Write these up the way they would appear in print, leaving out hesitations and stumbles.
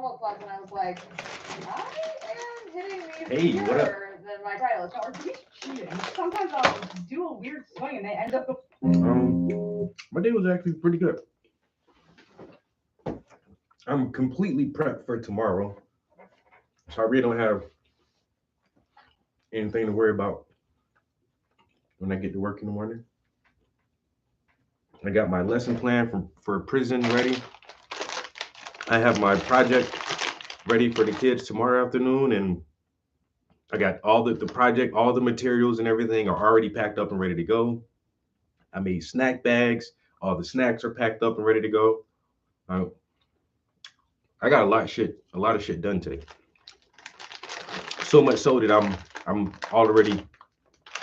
Homoplex, and I was like, I am hitting Hey, these what up? harder than my Titleist. Or he's cheating. Sometimes I'll do a weird swing and they end up. My day was actually pretty good. I'm completely prepped for tomorrow, so I really don't have anything to worry about when I get to work in the morning. I got my lesson plan for prison ready. I have my project ready for the kids tomorrow afternoon, and I got all the project, all the materials and everything are already packed up and ready to go. I made snack bags. All the snacks are packed up and ready to go. Uh, I got a lot of shit done today. So much so that I'm already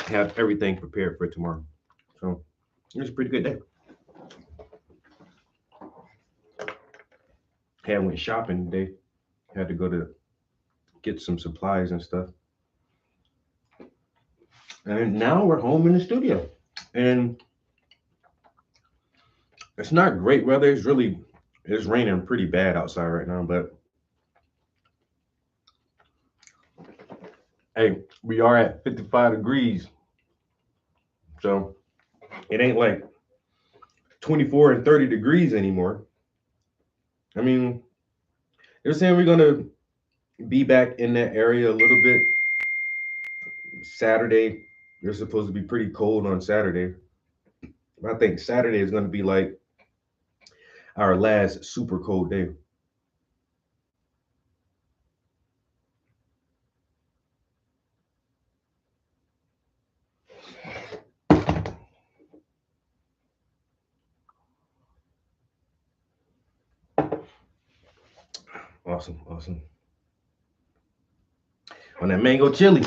have everything prepared for tomorrow. So it was a pretty good day. Had went shopping today. Had to go to get some supplies and stuff. And now we're home in the studio. And it's not great weather. It's raining pretty bad outside right now, but hey, we are at 55 degrees. So it ain't like 24 and 30 degrees anymore. I mean, they're saying we're gonna be back in that area a little bit. Saturday, you're supposed to be pretty cold on Saturday. I think Saturday is gonna be like our last super cold day. Awesome, awesome. On that mango chili.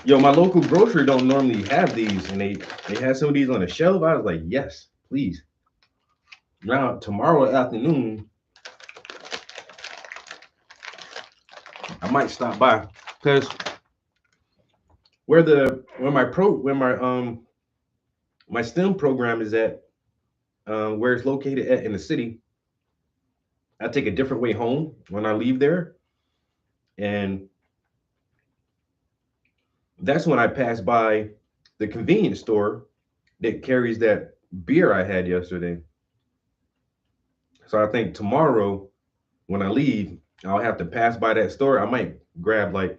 Yo, my local grocery don't normally have these, and they had some of these on the shelf. I was like, yes, please. Now tomorrow afternoon, I might stop by because where my STEM program is at, where it's located at in the city. I take a different way home when I leave there, and that's when I pass by the convenience store that carries that beer I had yesterday. So I think tomorrow when I leave, I'll have to pass by that store. I might grab like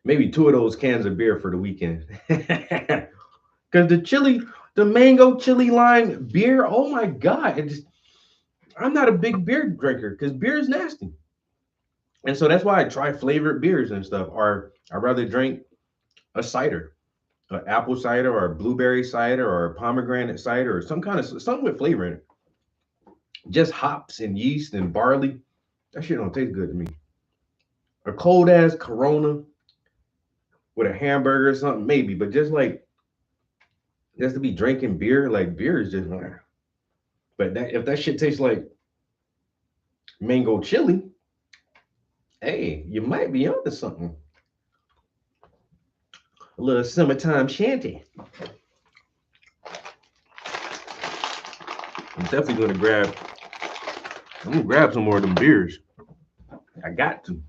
maybe two of those cans of beer for the weekend. Because the mango chili lime beer, oh my God. I'm not a big beer drinker because beer is nasty. And so that's why I try flavored beers and stuff. Or I'd rather drink a cider, an apple cider or a blueberry cider or a pomegranate cider or some kind of something with flavor in it. Just hops and yeast and barley. That shit don't taste good to me. A cold ass Corona with a hamburger or something, maybe, but just to be drinking beer, like beer is just but that if that shit tastes like mango chili, hey, you might be onto something. A little summertime shanty. I'm definitely I'm gonna grab some more of them beers. I got to.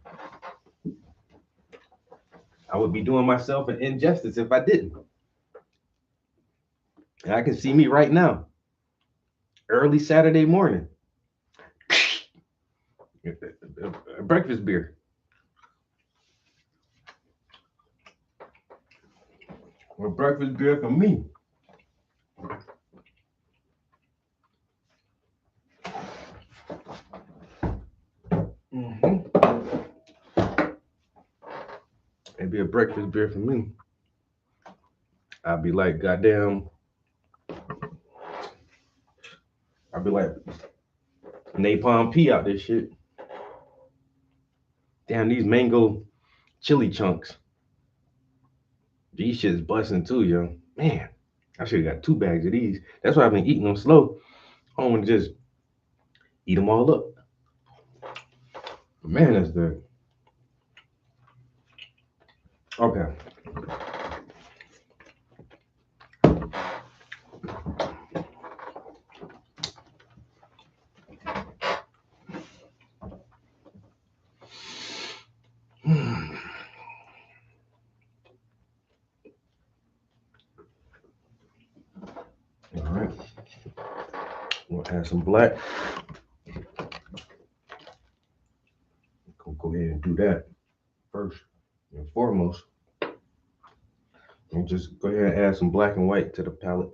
I would be doing myself an injustice if I didn't. And I can see me right now, early Saturday morning. A breakfast beer. Or breakfast beer for me. Mm-hmm. It'd be a breakfast beer for me. I'd be like, goddamn. I'd be like, Napalm P out this shit. Damn, these mango chili chunks. These shits busting too, yo. Man, I should have got 2 bags of these. That's why I've been eating them slow. I don't want to just eat them all up. But man, that's good. Okay. Add some black. Go ahead and do that first and foremost. And just go ahead and add some black and white to the palette.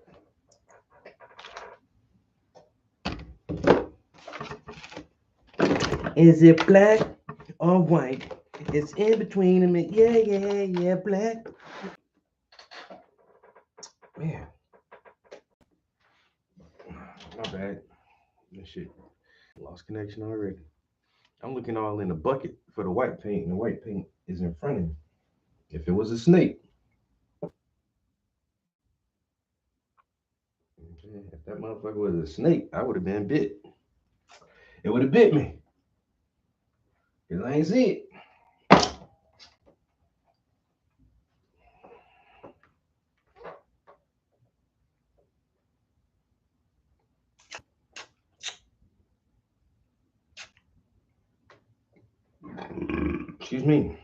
Is it black or white? It's in between them. Yeah, black. Man, my bad. That shit lost connection already. I'm looking all in the bucket for the white paint, and the white paint is in front of me. If it was a snake, if that motherfucker was a snake, I would have been bit. It would have bit me. Cause I ain't see it. Excuse me.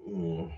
Mm.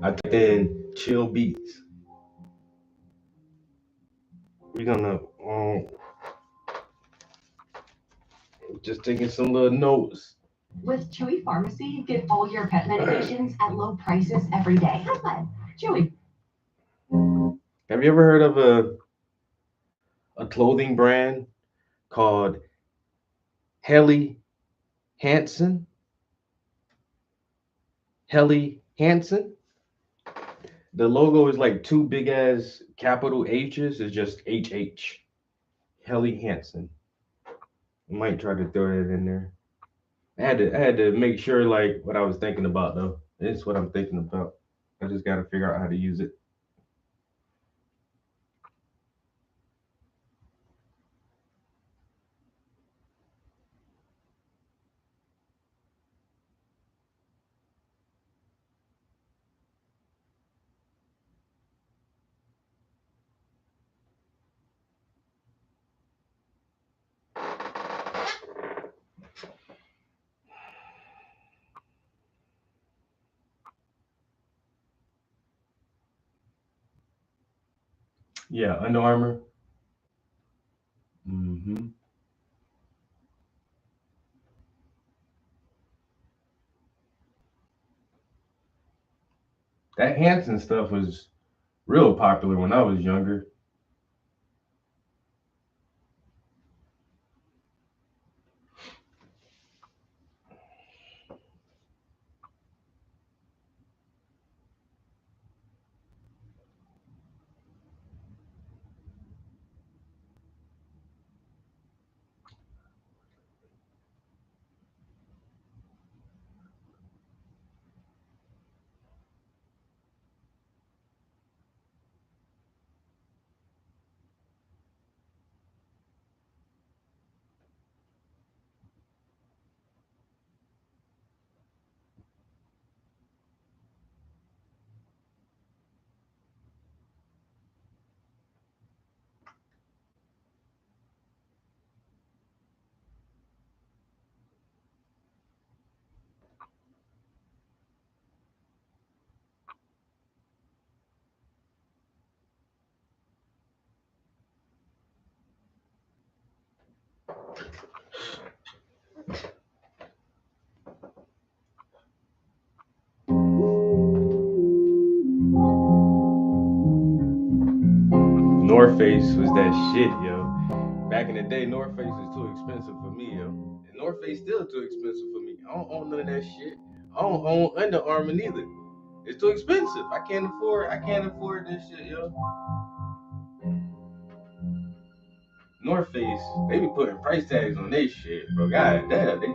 I typed in chill beats. We're gonna just taking some little notes. With Chewy Pharmacy, get all your pet medications at low prices every day. Have fun. Chewy. Have you ever heard of a clothing brand called Helly Hansen? Helly Hansen? The logo is like two big ass capital H's. It's just HH. Helly Hansen. I might try to throw that in there. I had to make sure like what I was thinking about though. It's what I'm thinking about. I just gotta figure out how to use it. Yeah, Under Armour. Hmm. That Hansen stuff was real popular when I was younger. North Face was that shit, yo. Back in the day, North Face was too expensive for me, yo. And North Face still too expensive for me. I don't own none of that shit. I don't own Under Armour neither. It's too expensive. I can't afford this shit, yo. North Face, they be putting price tags on their shit, bro. God damn, they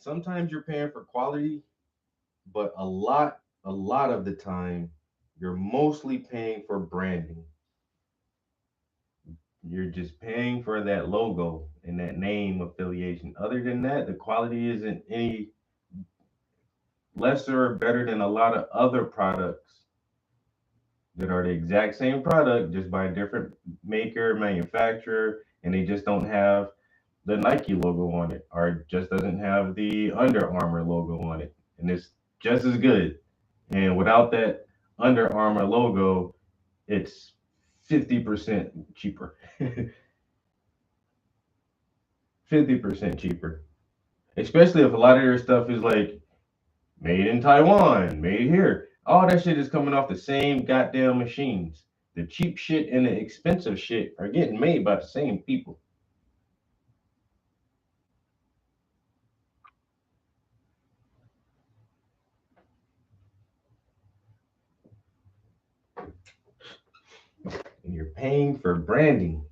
sometimes you're paying for quality, but a lot of the time, you're mostly paying for branding. You're just paying for that logo and that name affiliation. Other than that, the quality isn't any lesser or better than a lot of other products that are the exact same product, just by a different maker, manufacturer, and they just don't have the Nike logo on it, or just doesn't have the Under Armour logo on it, and it's just as good. And without that Under Armour logo, it's 50% cheaper. 50% cheaper. Especially if a lot of their stuff is like made in Taiwan, made here. All that shit is coming off the same goddamn machines. The cheap shit and the expensive shit are getting made by the same people. And you're paying for branding.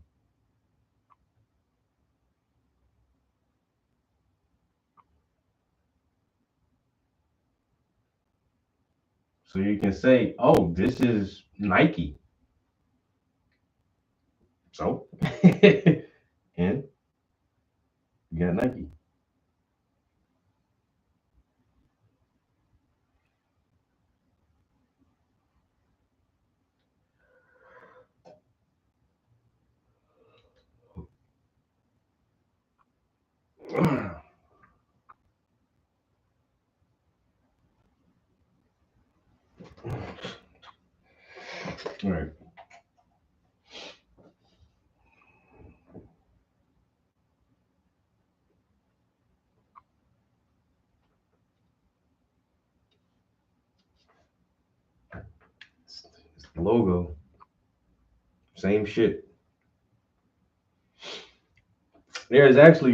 So you can say, oh, this is Nike. So, and you got Nike. All right. It's the logo. Same shit. There's actually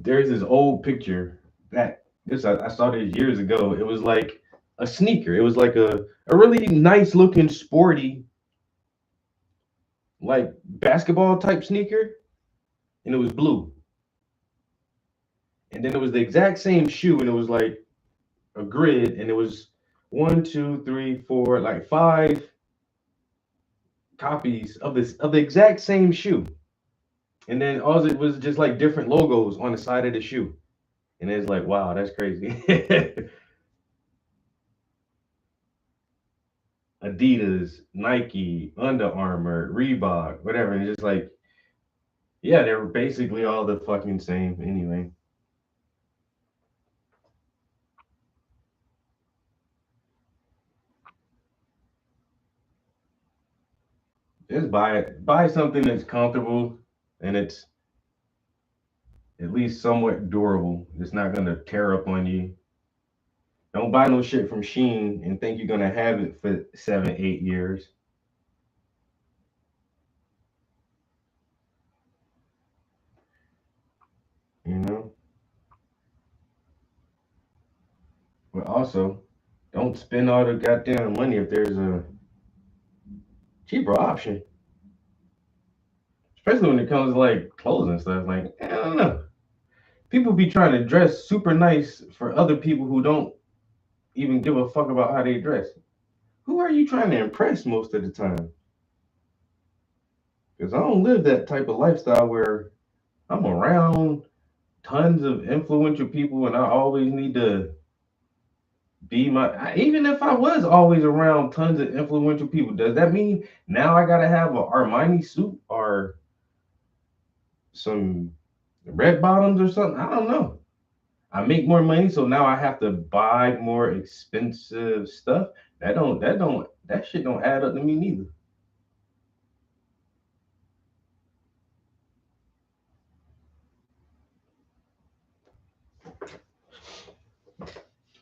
there's this old picture that this I saw this years ago. It was like a sneaker. It was like a really nice looking sporty like basketball type sneaker, and it was blue. And then it was the exact same shoe, and it was like a grid, and it was one, two, three, four, like five copies of the exact same shoe. And then all it was just like different logos on the side of the shoe. And it's like, wow, that's crazy. Adidas, Nike, Under Armour, Reebok, whatever. And it's just like, yeah, they were basically all the fucking same anyway. Just buy something that's comfortable and it's at least somewhat durable. It's not gonna tear up on you. Don't buy no shit from Sheen and think you're gonna have it for 7, 8 years. You know. But also, don't spend all the goddamn money if there's a cheaper option. Especially when it comes to like clothes and stuff. Like, I don't know. People be trying to dress super nice for other people who don't even give a fuck about how they dress. Who are you trying to impress most of the time? Because I don't live that type of lifestyle where I'm around tons of influential people and I always need to be even if I was always around tons of influential people, does that mean now I gotta have a Armani suit or some red bottoms or something? I don't know. I make more money, so now I have to buy more expensive stuff. That shit don't add up to me neither.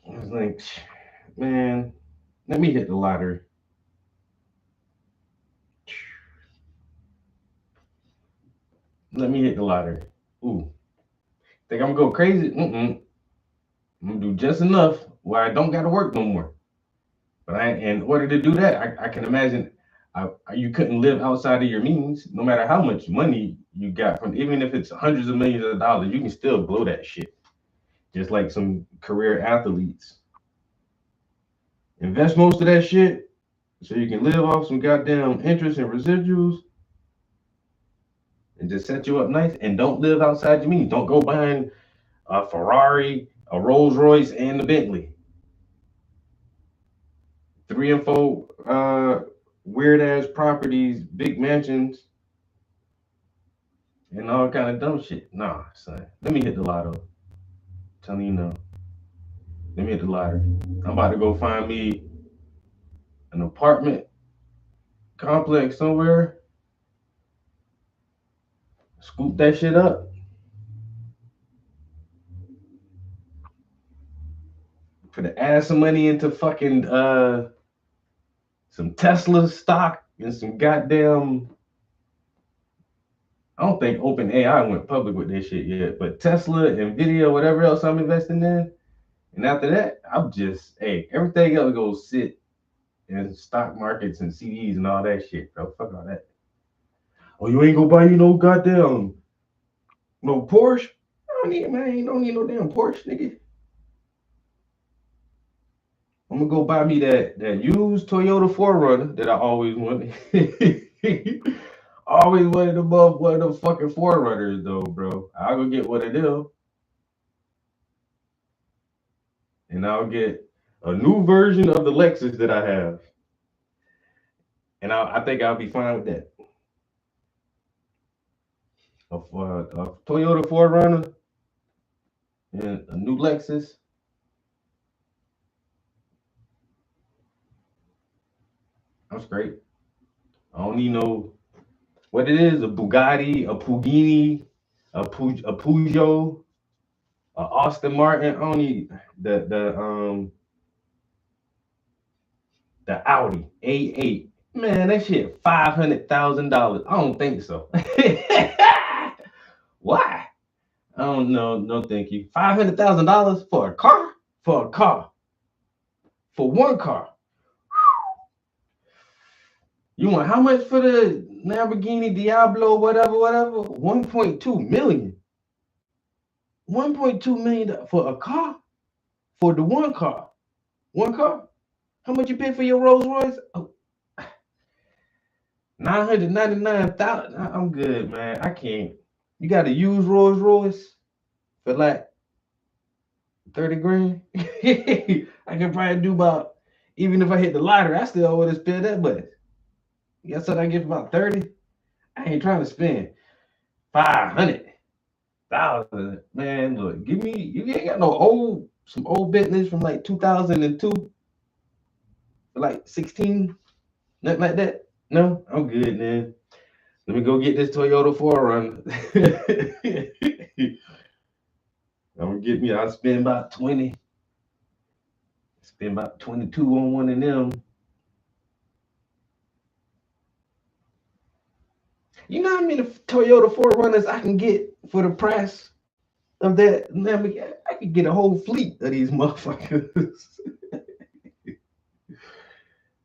I was like, man, let me hit the lottery. Let me hit the lottery. Ooh, think I'm gonna go crazy? Mm-mm. I'm gonna do just enough where I don't gotta work no more. But in order to do that, I can imagine you couldn't live outside of your means, no matter how much money you got from, even if it's hundreds of millions of dollars, you can still blow that shit. Just like some career athletes. Invest most of that shit so you can live off some goddamn interest and residuals and just set you up nice and don't live outside your means. Don't go buying a Ferrari, a Rolls Royce, and a Bentley. 3 and 4 weird ass properties, big mansions, and all kind of dumb shit. Nah, son. Let me hit the lotto. I'm telling you no. Let me hit the lottery. I'm about to go find me an apartment complex somewhere, scoop that shit up for to add some money into fucking some Tesla stock and some goddamn. I don't think OpenAI went public with this shit yet, but Tesla, Nvidia, whatever else I'm investing in, and after that, I'm just everything else goes sit in stock markets and CDs and all that shit, bro. Fuck all that. Oh, you ain't gonna buy you no goddamn no Porsche? I don't need man, you don't need no damn Porsche, nigga. I'm gonna go buy me that used Toyota 4Runner that I always wanted. Always wanted above one of them fucking 4Runners though, bro. I'll go get one of them, and I'll get a new version of the Lexus that I have, and I think I'll be fine with that. A Toyota 4Runner and a new Lexus. I'm straight. I don't need no what it is, a Bugatti, a Pugini, a Peugeot, a Austin Martin. I don't need the Audi A8. Man, that shit $500,000. I don't think so. Why? I don't know. No, thank you. $500,000 for a car? For a car? For one car? You want how much for the Lamborghini Diablo, whatever? 1.2 million. 1.2 million for a car? For the one car? One car? How much you pay for your Rolls Royce? Oh, 999,000. I'm good, man. I can't. You got to use Rolls Royce for like 30 grand. I can probably do about, even if I hit the lottery, I still would have spent that much. Guess what I get for about 30? I ain't trying to spend 500,000. Man, look, give me, you ain't got no some old Bentleys from like 2002, like 16, nothing like that. No, I'm good, man. Let me go get this Toyota 4Runner. I'm gonna get me, I'll spend about 20, spend about 22 on one of them. You know how many Toyota 4Runners I can get for the price of that? I could get a whole fleet of these motherfuckers.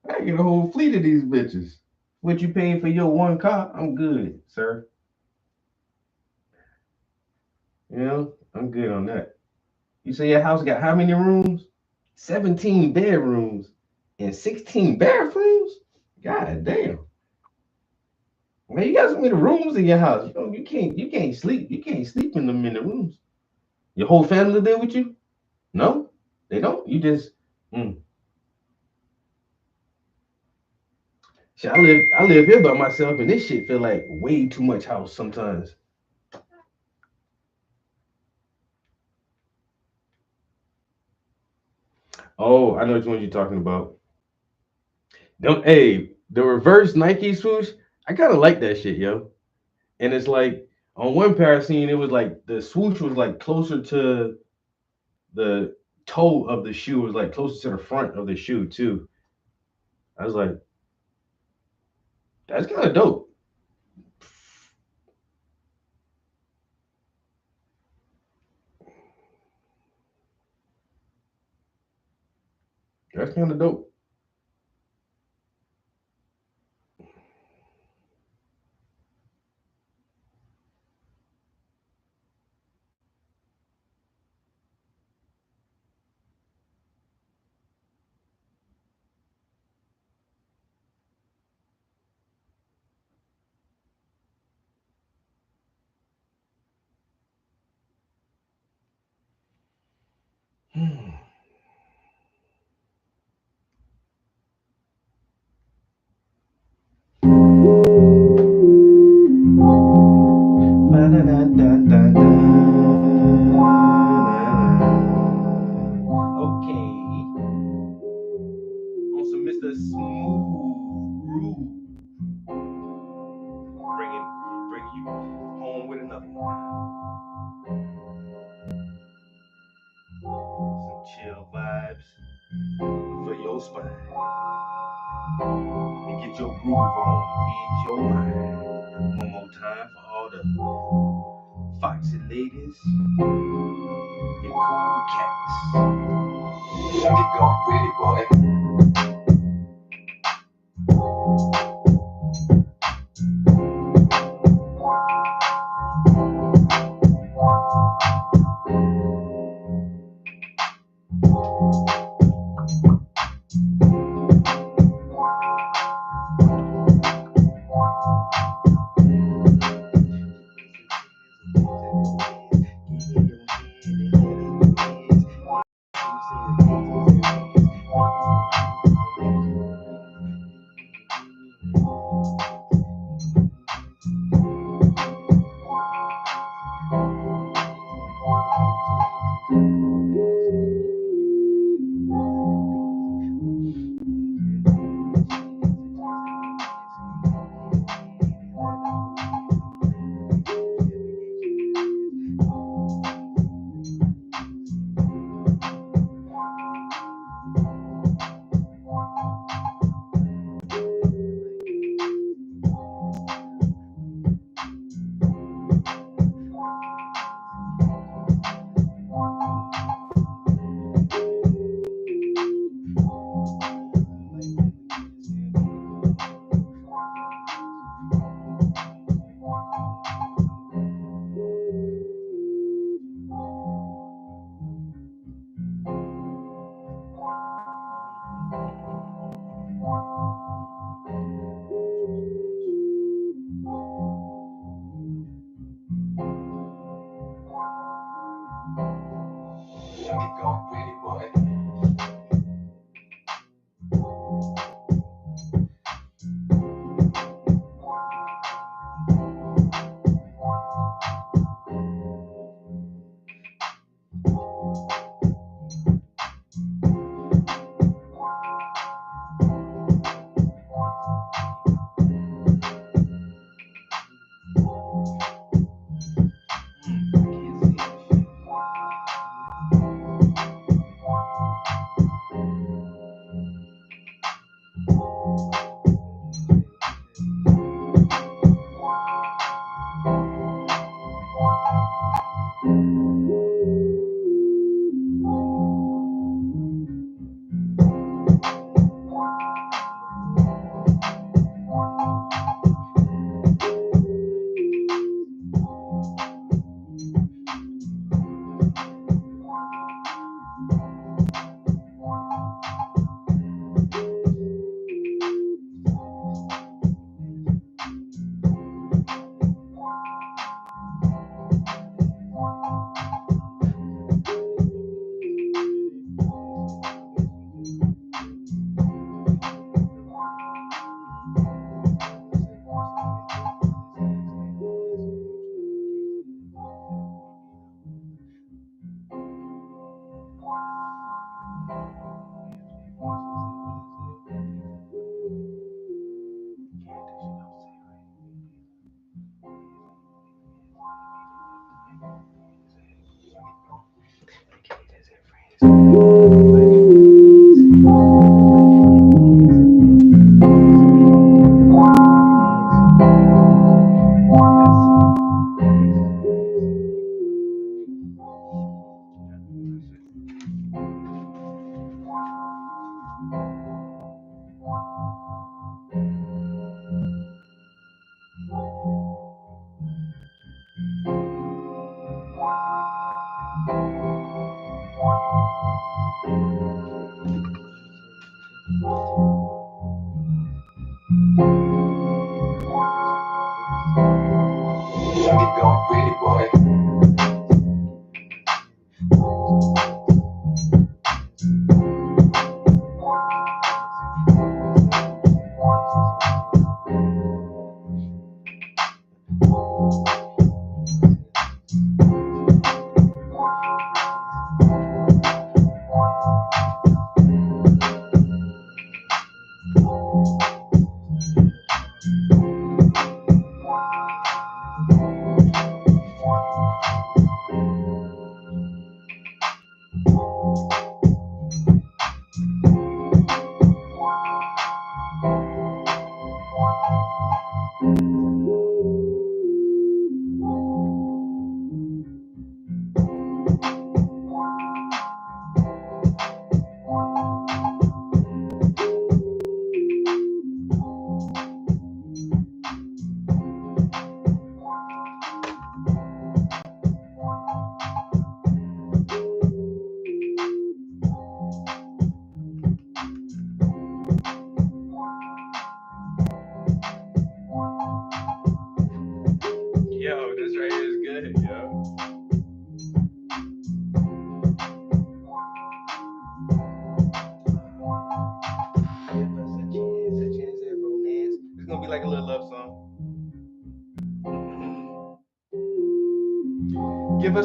I can get a whole fleet of these bitches. What you paying for your one car? I'm good, sir. You know, I'm good on that. You say your house got how many rooms? 17 bedrooms and 16 bathrooms? God damn. Man, you got so many rooms in your house. You can't sleep. You can't sleep in them many rooms. Your whole family live with you? No, they don't. You just See, I live here by myself, and this shit feel like way too much house sometimes. Oh, I know which one you're talking about. Don't the reverse Nike swoosh. I kind of like that shit, yo. And it's like on one pair I seen it was like the swoosh was like closer to the toe of the shoe, was like closer to the front of the shoe too. I was like, that's kind of dope. That's kind of dope. Okay. On some Mr. Smooth Groove. Bring you home with another one. Some chill vibes for your spine. And get your groove on in your mind. One more time for all the foxy ladies and cool cats. Let me go with it, boy. Let me go with it, boy.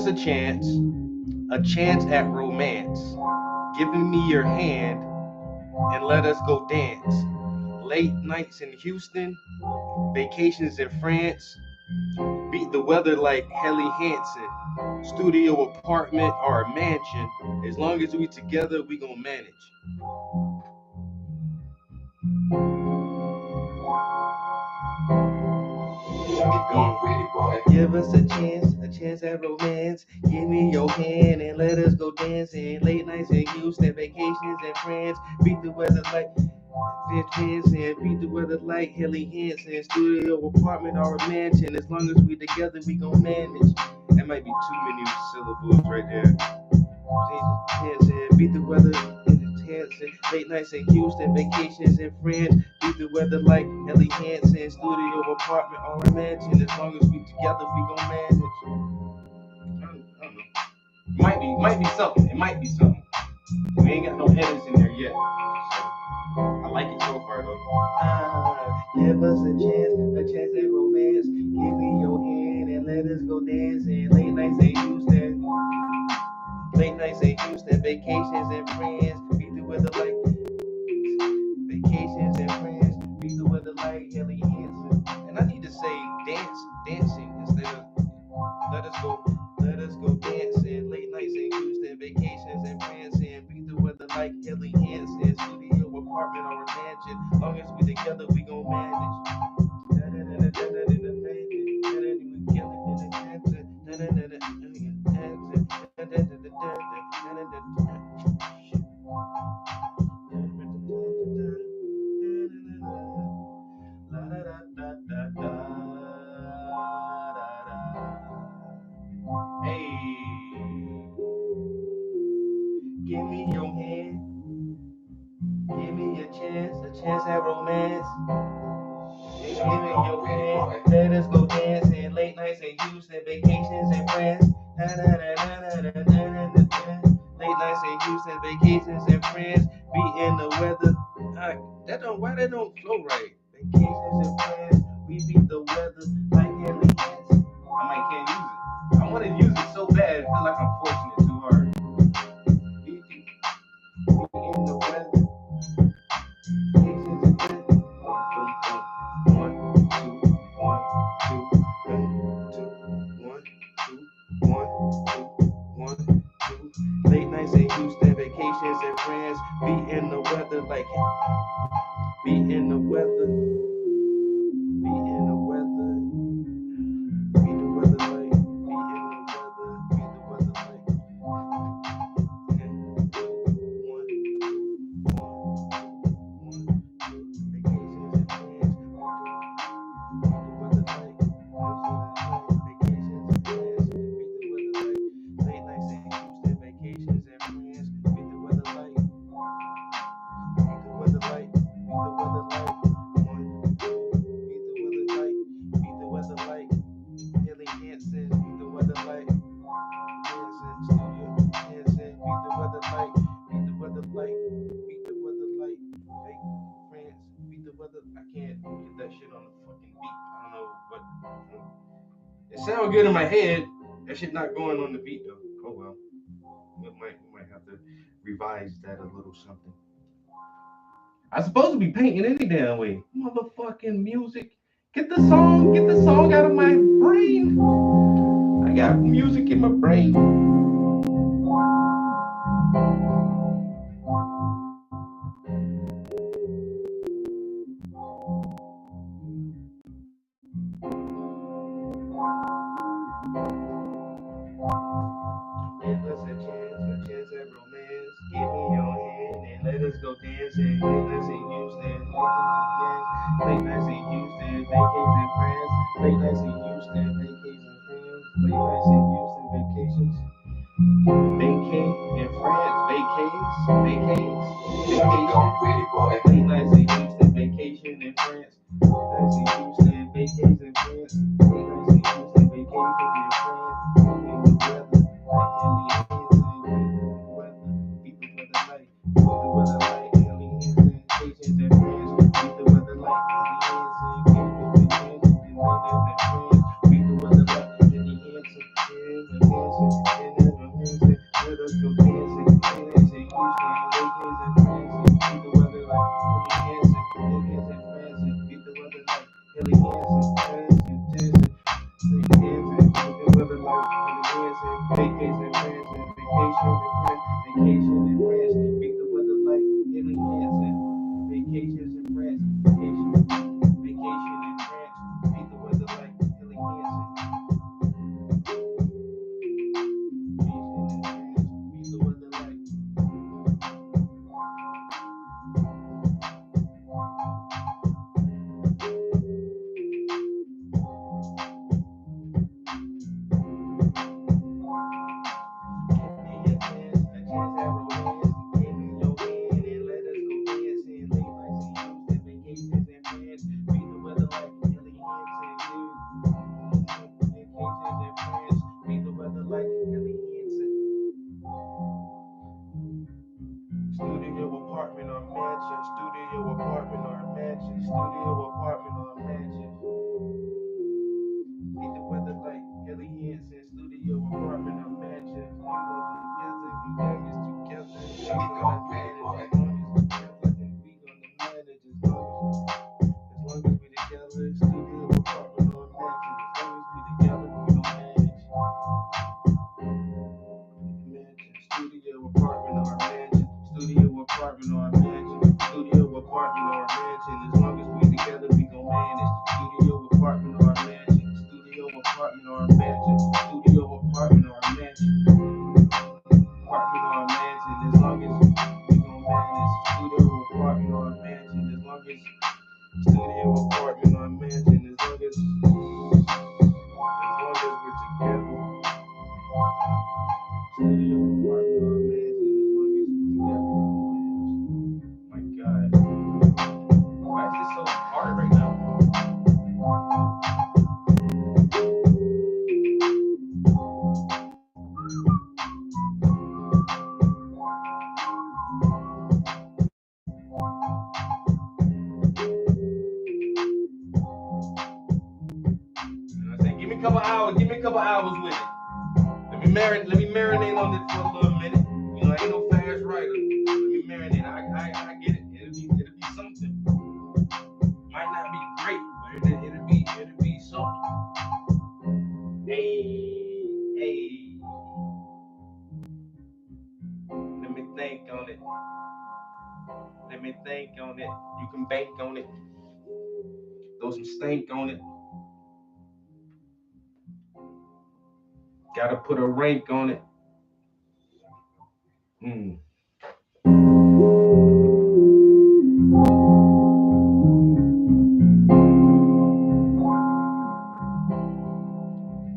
us a chance at romance. Giving me your hand and let us go dance. Late nights in Houston, vacations in France. Beat the weather like Helly Hansen. Studio apartment or a mansion. As long as we together, we gon' manage. Give us a chance at romance. Give me your hand and let us go dancing. Late nights in Houston, vacations in France. Beat the weather like Hansen. Beat the weather like Helly Hansen. Studio apartment or a mansion. As long as we together, we gon' manage. That might be too many syllables right there. Hansen. Beat the weather. Hansen. Late nights in Houston, vacations in France. Beat the weather like Helly Hansen. Studio apartment or a mansion. As long as we together, we gon' manage. I don't know. Might be something. It might be something. We ain't got no edits in there yet. So I like it so far though. Give us a chance at romance. Give me your hand and let us go dancing. Late nights in Houston, vacations in France. Beat the weather like vacations in France. Beat the weather like Helly Hansen. And I need to say dancing instead of let us go dancing. Late nights in Houston, vacations in France, and beat the weather like Helly Hansen. Studio apartment or a mansion. Long as we together, we gon' manage. Hey, give me your hand, give me a chance at romance. Give me your hand, let us go dancing. Late nights in Houston, vacations in France. Late nights in Houston, vacations in France. Beating the weather. Why that don't flow right? Vacations in France, we beat the weather like Helly Hansen. I can't use it. I want to use it so bad. I feel like I'm forcing it too hard. Beating the weather. Vacations in France. One, two, one, two, one, two. Late nights in Houston, vacations in France. Beating the weather like beating the weather. Beating the weather. Beat the weather like beating the weather. Beat the weather like. It sounds good in my head. That shit not going on the beat though. Oh well. We might have to revise that a little something. I'm supposed to be painting any damn way. Motherfucking music. Get the song out of my brain. I got music in my brain. Give us a chance at romance. Give me your hand and let us go dancing. Late nights in Houston, late nights in Houston, vacations in France. Late nights in Houston, vacations in France. Late nights in Houston, vacations. Vacate in France, vacates. Late nights in Houston, vacation in France. Late nights in Houston, vacations in France. Late nights in Houston, vacations in France. Studio apartment or mansion. Studio apartment or mansion. Studio apartment or mansion. Need the weather like Ellie Hansen. Studio apartment or mansion. We gonna do together. We got this together. We gonna manage as long as we together. And we gonna manage as long as we together. Studio apartment or mansion. As long as we together, we gonna manage. Mansion. Studio apartment or mansion. Studio apartment or mansion. Studio apartment or mansion. As long as we together, we gon' manage. Studio apartment or mansion. Studio apartment or mansion. Studio apartment or mansion. Apartment or mansion. As long as we gon' manage. Studio apartment or mansion. As long as studio apartment or mansion. As long as we're together. Studio apartment or mansion. As long as we're together. My God. Why is this so hard right now? You know what I'm saying? Give me a couple hours with it. Let me marinate on this for a little minute. You know, I ain't no fast writer. Let me marinate. I get it. It'll be something. Might not be great, but it'll be something. Hey. Let me think on it. You can bank on it. Throw some stank on it. Gotta put a rank on it.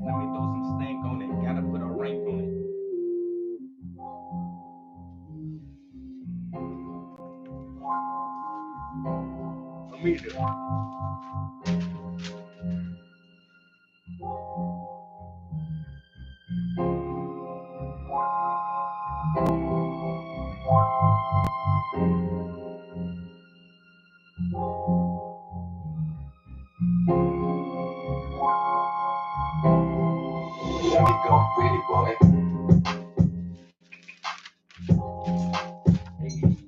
Let me throw some stank on it. Gotta put a rank on it. Let me do it. Let me go, pretty boy.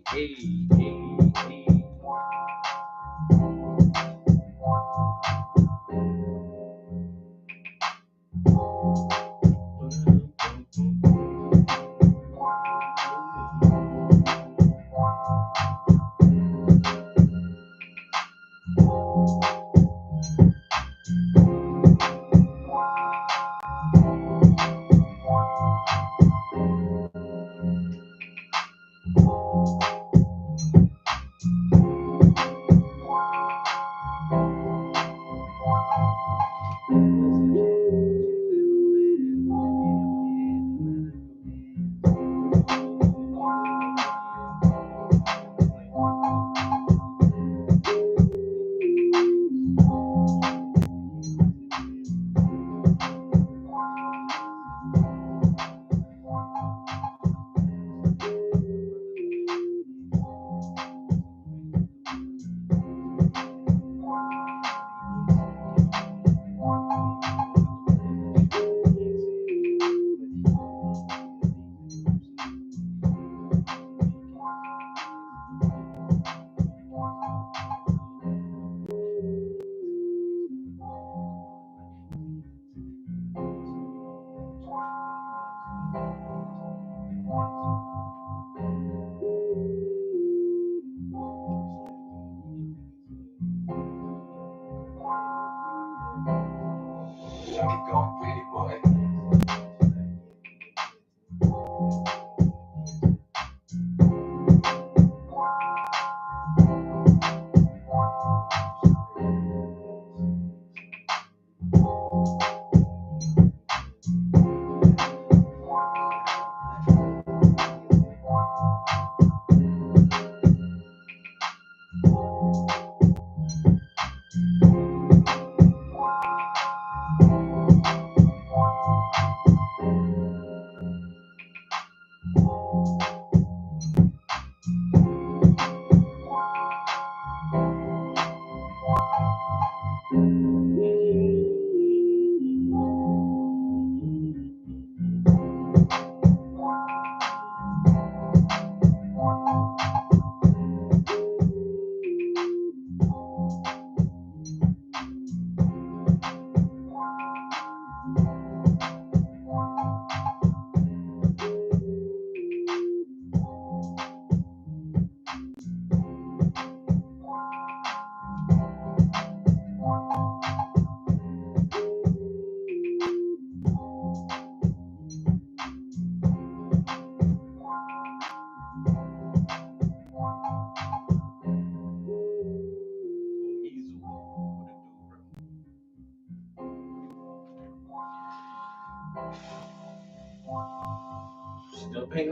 Hey.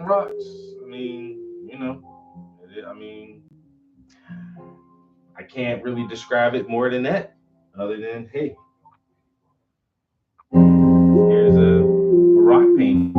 painting rocks. I mean, I mean, I can't really describe it more than that, other than hey, here's a rock painting.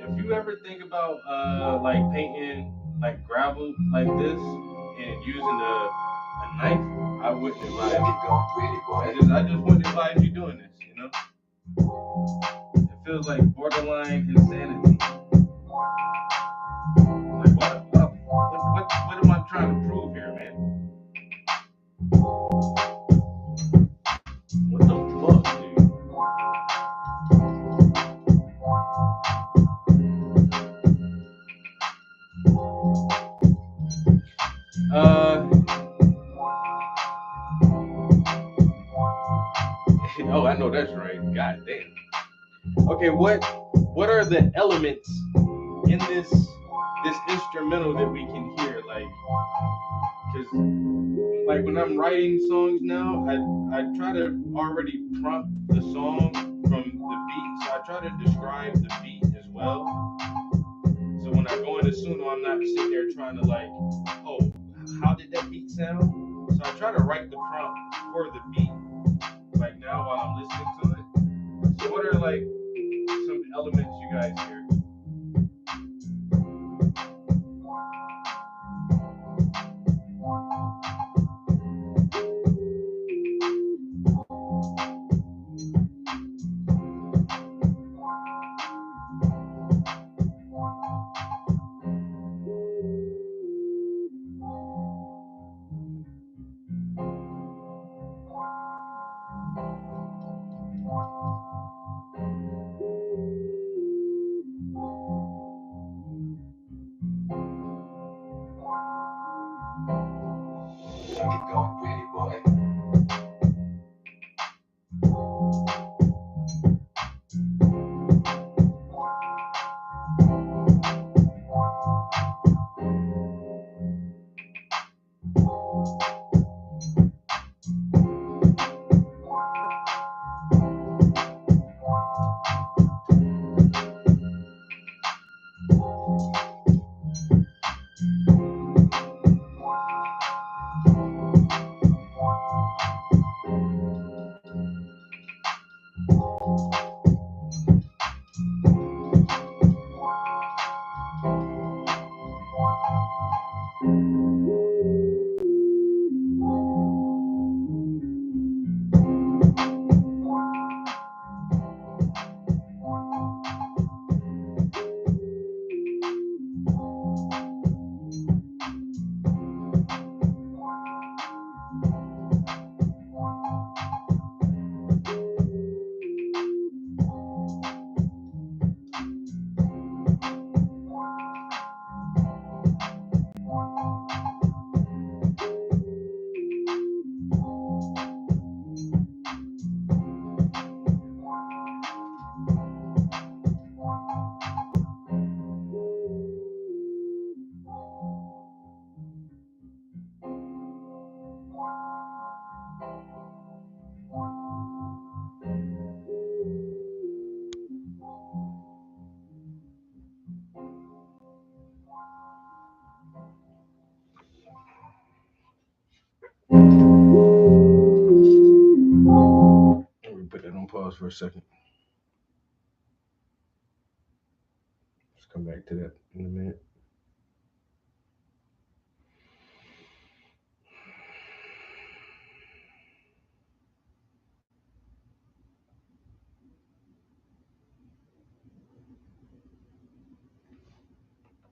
If you ever think about like painting like gravel like this and using a knife, I wouldn't advise you. I just wouldn't advise you doing this, you know? It feels like borderline insanity. Like what am I trying to prove here, man? What the fuck, dude? Oh, I know that's right. God damn. Okay, what are the elements in this instrumental that we can hear? Cause like when I'm writing songs now, I try to already prompt the song from the beat. So I try to describe the beat as well. So when I go into Suno, I'm not sitting there trying to like, oh, how did that beat sound? So I try to write the prompt for the beat, like now while I'm listening to it. So what are like some elements you guys hear? Let me put that on pause for a second. Let's come back to that in a minute.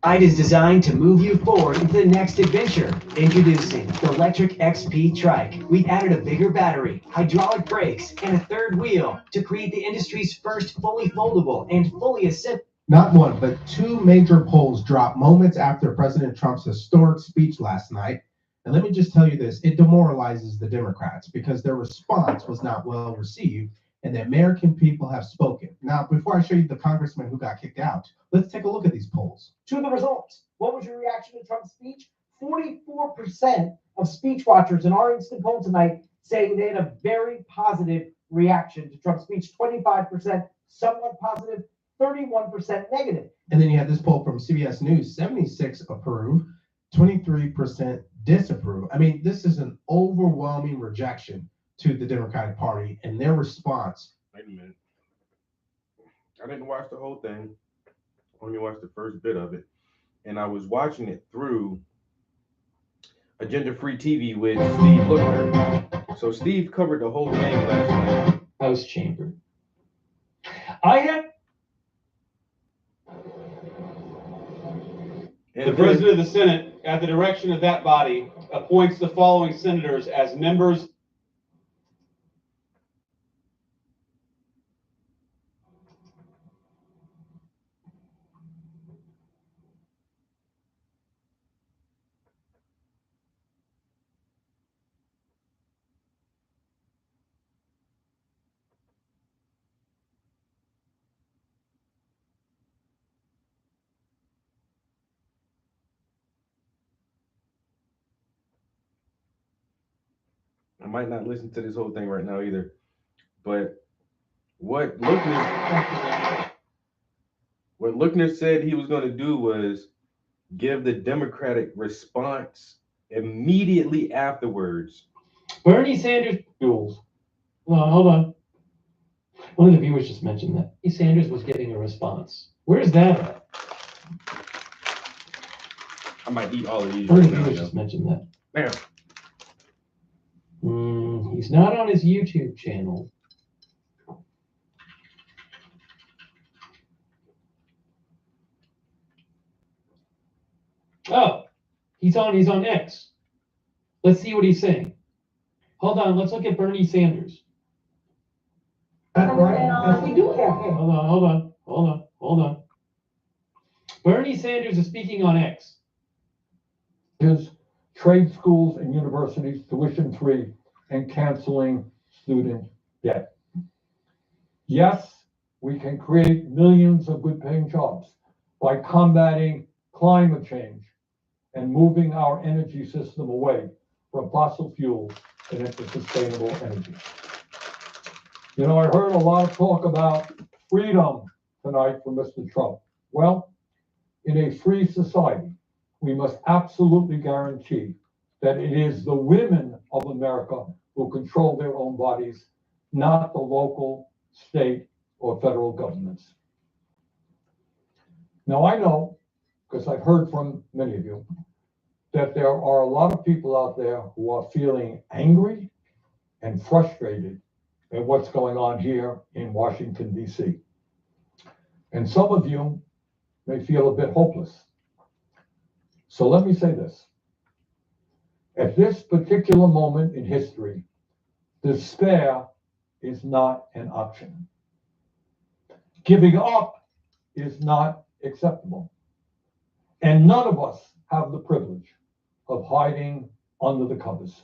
Ride is designed to move you forward into the next adventure. Introducing the Electric XP Trike. We've added a bigger battery, hydraulic brakes, and a third wheel to create the industry's first fully foldable and fully assembled. Not one, but two major polls dropped moments after President Trump's historic speech last night. And let me just tell you this, it demoralizes the Democrats because their response was not well received and the American people have spoken. Now, before I show you the congressman who got kicked out, let's take a look at these polls. To the results. What was your reaction to Trump's speech? 44% of speech watchers in our instant poll tonight saying they had a very positive reaction to Trump's speech. 25% somewhat positive, 31% negative. And then you have this poll from CBS News, 76 approve, 23% disapprove. I mean, this is an overwhelming rejection to the Democratic Party and their response. Wait a minute. I didn't watch the whole thing. Only watched the first bit of it. And I was watching it through Agenda Free TV with Steve Lookner. So Steve covered the whole game last night. House chamber. I have And The President of the Senate, at the direction of that body, appoints the following senators as members. I might not listen to this whole thing right now either, but what Lookner said he was going to do was give the Democratic response immediately afterwards. Bernie Sanders rules. No, hold on. One of the viewers just mentioned that Bernie Sanders was getting a response. Where's that at? I might eat all of these One of right the now. viewers yo. just mentioned that. Bam. He's not on his YouTube channel. Oh, he's on X. Let's see what he's saying. Hold on, let's look at Bernie Sanders. Right? We do have him. Hold on. Bernie Sanders is speaking on X. Is trade schools and universities tuition free and canceling student debt. Yes, we can create millions of good paying jobs by combating climate change and moving our energy system away from fossil fuels and into sustainable energy. You know, I heard a lot of talk about freedom tonight from Mr. Trump. Well, in a free society, we must absolutely guarantee that it is the women of America who control their own bodies, not the local, state, or federal governments. Now, I know, because I've heard from many of you, that there are a lot of people out there who are feeling angry and frustrated at what's going on here in Washington, D.C. And some of you may feel a bit hopeless. So let me say this. At this particular moment in history, despair is not an option. Giving up is not acceptable. And none of us have the privilege of hiding under the covers.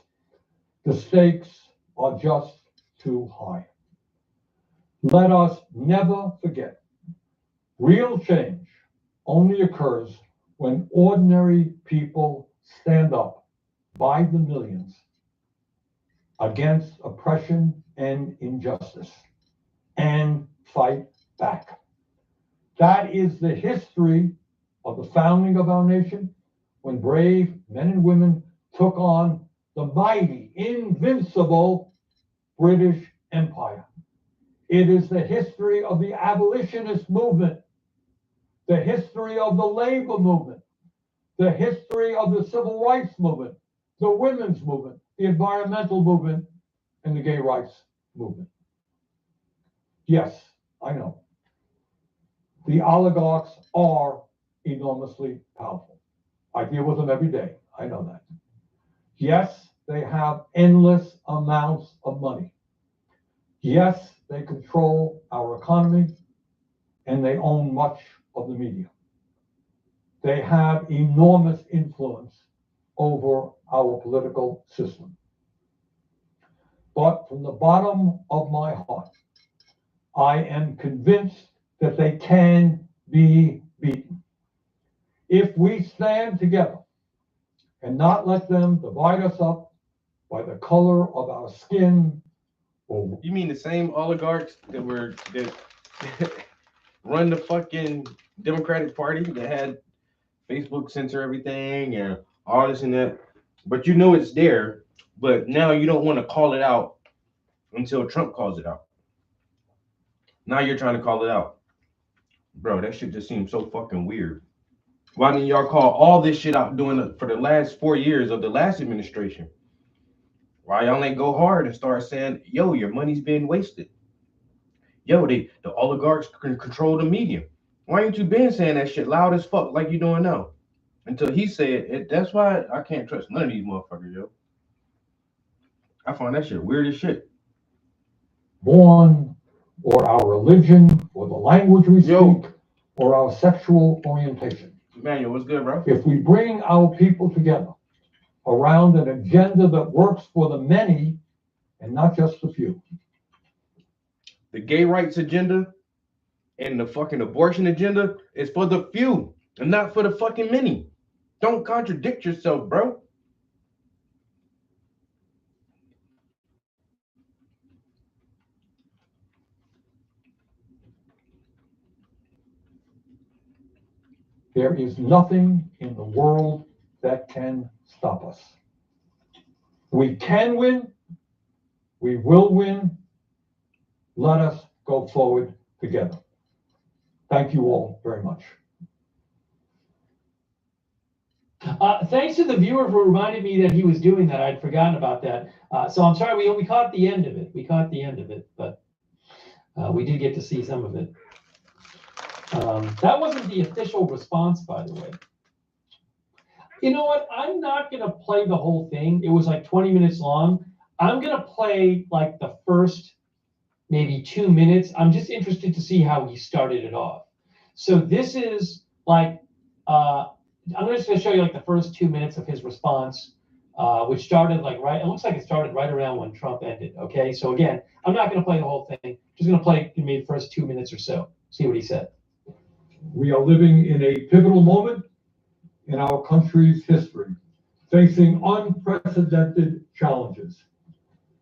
The stakes are just too high. Let us never forget, real change only occurs when ordinary people stand up by the millions against oppression and injustice and fight back. That is the history of the founding of our nation, when brave men and women took on the mighty, invincible British Empire. It is the history of the abolitionist movement, the history of the labor movement, the history of the civil rights movement, the women's movement, the environmental movement, and the gay rights movement. Yes, I know. The oligarchs are enormously powerful. I deal with them every day. I know that. Yes, they have endless amounts of money. Yes, they control our economy and they own much of the media. They have enormous influence over our political system. But from the bottom of my heart, I am convinced that they can be beaten. If we stand together and not let them divide us up by the color of our skin, or You mean the same oligarchs that run the fucking Democratic Party that had Facebook censor everything and all this and that, but you know it's there, but now you don't want to call it out until Trump calls it out. Now you're trying to call it out. Bro, that shit just seems so fucking weird. Why didn't y'all call all this shit out doing it for the last 4 years of the last administration? Why y'all ain't go hard and start saying, yo, your money's being wasted? Yo, the oligarchs can control the media. Why ain't you been saying that shit loud as fuck like you doing now? Until he said it. That's why I can't trust none of these motherfuckers, yo. I find that shit weird as shit. Born, or our religion, or the language we Yo. speak, or our sexual orientation. Manuel, what's good, bro? If we bring our people together around an agenda that works for the many and not just the few. The gay rights agenda and the fucking abortion agenda is for the few and not for the fucking many. Don't contradict yourself, bro. There is nothing in the world that can stop us. We can win. We will win. Let us go forward together. Thank you all very much. Thanks to the viewer for reminding me that he was doing that. I'd forgotten about that. So I'm sorry, we caught the end of it. We caught the end of it, but we did get to see some of it. That wasn't the official response, by the way. You know what? I'm not going to play the whole thing. It was like 20 minutes long. I'm going to play like the first maybe 2 minutes. I'm just interested to see how he started it off. So this is like, I'm just going to show you like the first 2 minutes of his response, which started like it looks like it started right around when Trump ended. Okay, so again, I'm not going to play the whole thing. Just going to play maybe the first 2 minutes or so. See what he said. We are living in a pivotal moment in our country's history, facing unprecedented challenges.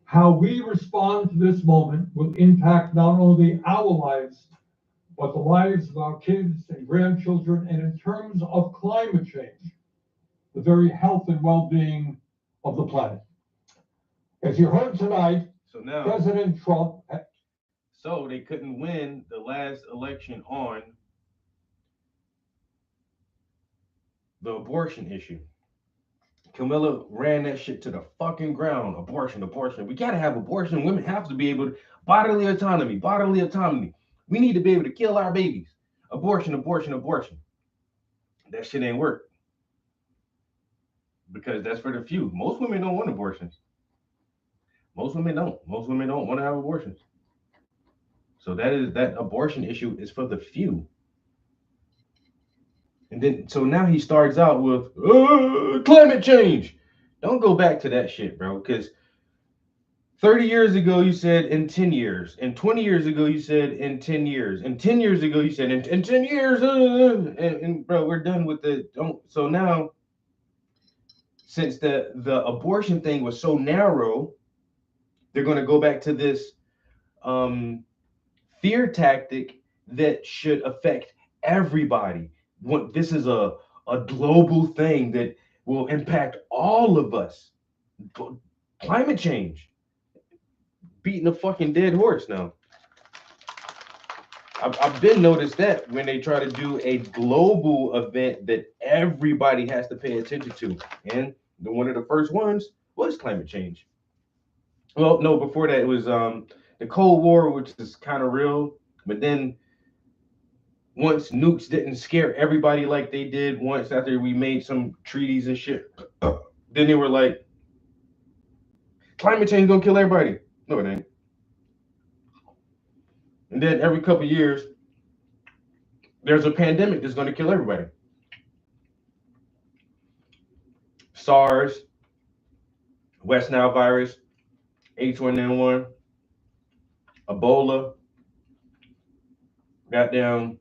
How we respond to this moment will impact not only our lives, but the lives of our kids and grandchildren, and in terms of climate change, the very health and well-being of the planet. As you heard tonight, So now, President Trump. so they couldn't win the last election on the abortion issue. Camilla ran that shit to the fucking ground. Abortion, abortion. We gotta have abortion. Women have to be able to bodily autonomy, bodily autonomy. We need to be able to kill our babies. Abortion, abortion, abortion. That shit ain't work. Because that's for the few. Most women don't want abortions. Most women don't. Most women don't want to have abortions. So that abortion issue is for the few. And then, so now he starts out with climate change. Don't go back to that shit, bro. Because 30 years ago, you said in 10 years. And 20 years ago, you said in 10 years. And 10 years ago, you said in 10 years. And bro, we're done with the. So now, since the abortion thing was so narrow, they're going to go back to this fear tactic that should affect everybody. This is a global thing that will impact all of us. Climate change. Beating a fucking dead horse now. I've been noticed that when they try to do a global event that everybody has to pay attention to. And one of the first ones was climate change. Well, no, before that it was the Cold War, which is kind of real. But then once nukes didn't scare everybody like they did once after we made some treaties and shit, then they were like, climate change gonna kill everybody. No, it ain't. And then every couple of years, there's a pandemic that's gonna kill everybody. SARS, West Nile virus, H1N1, Ebola, goddamn.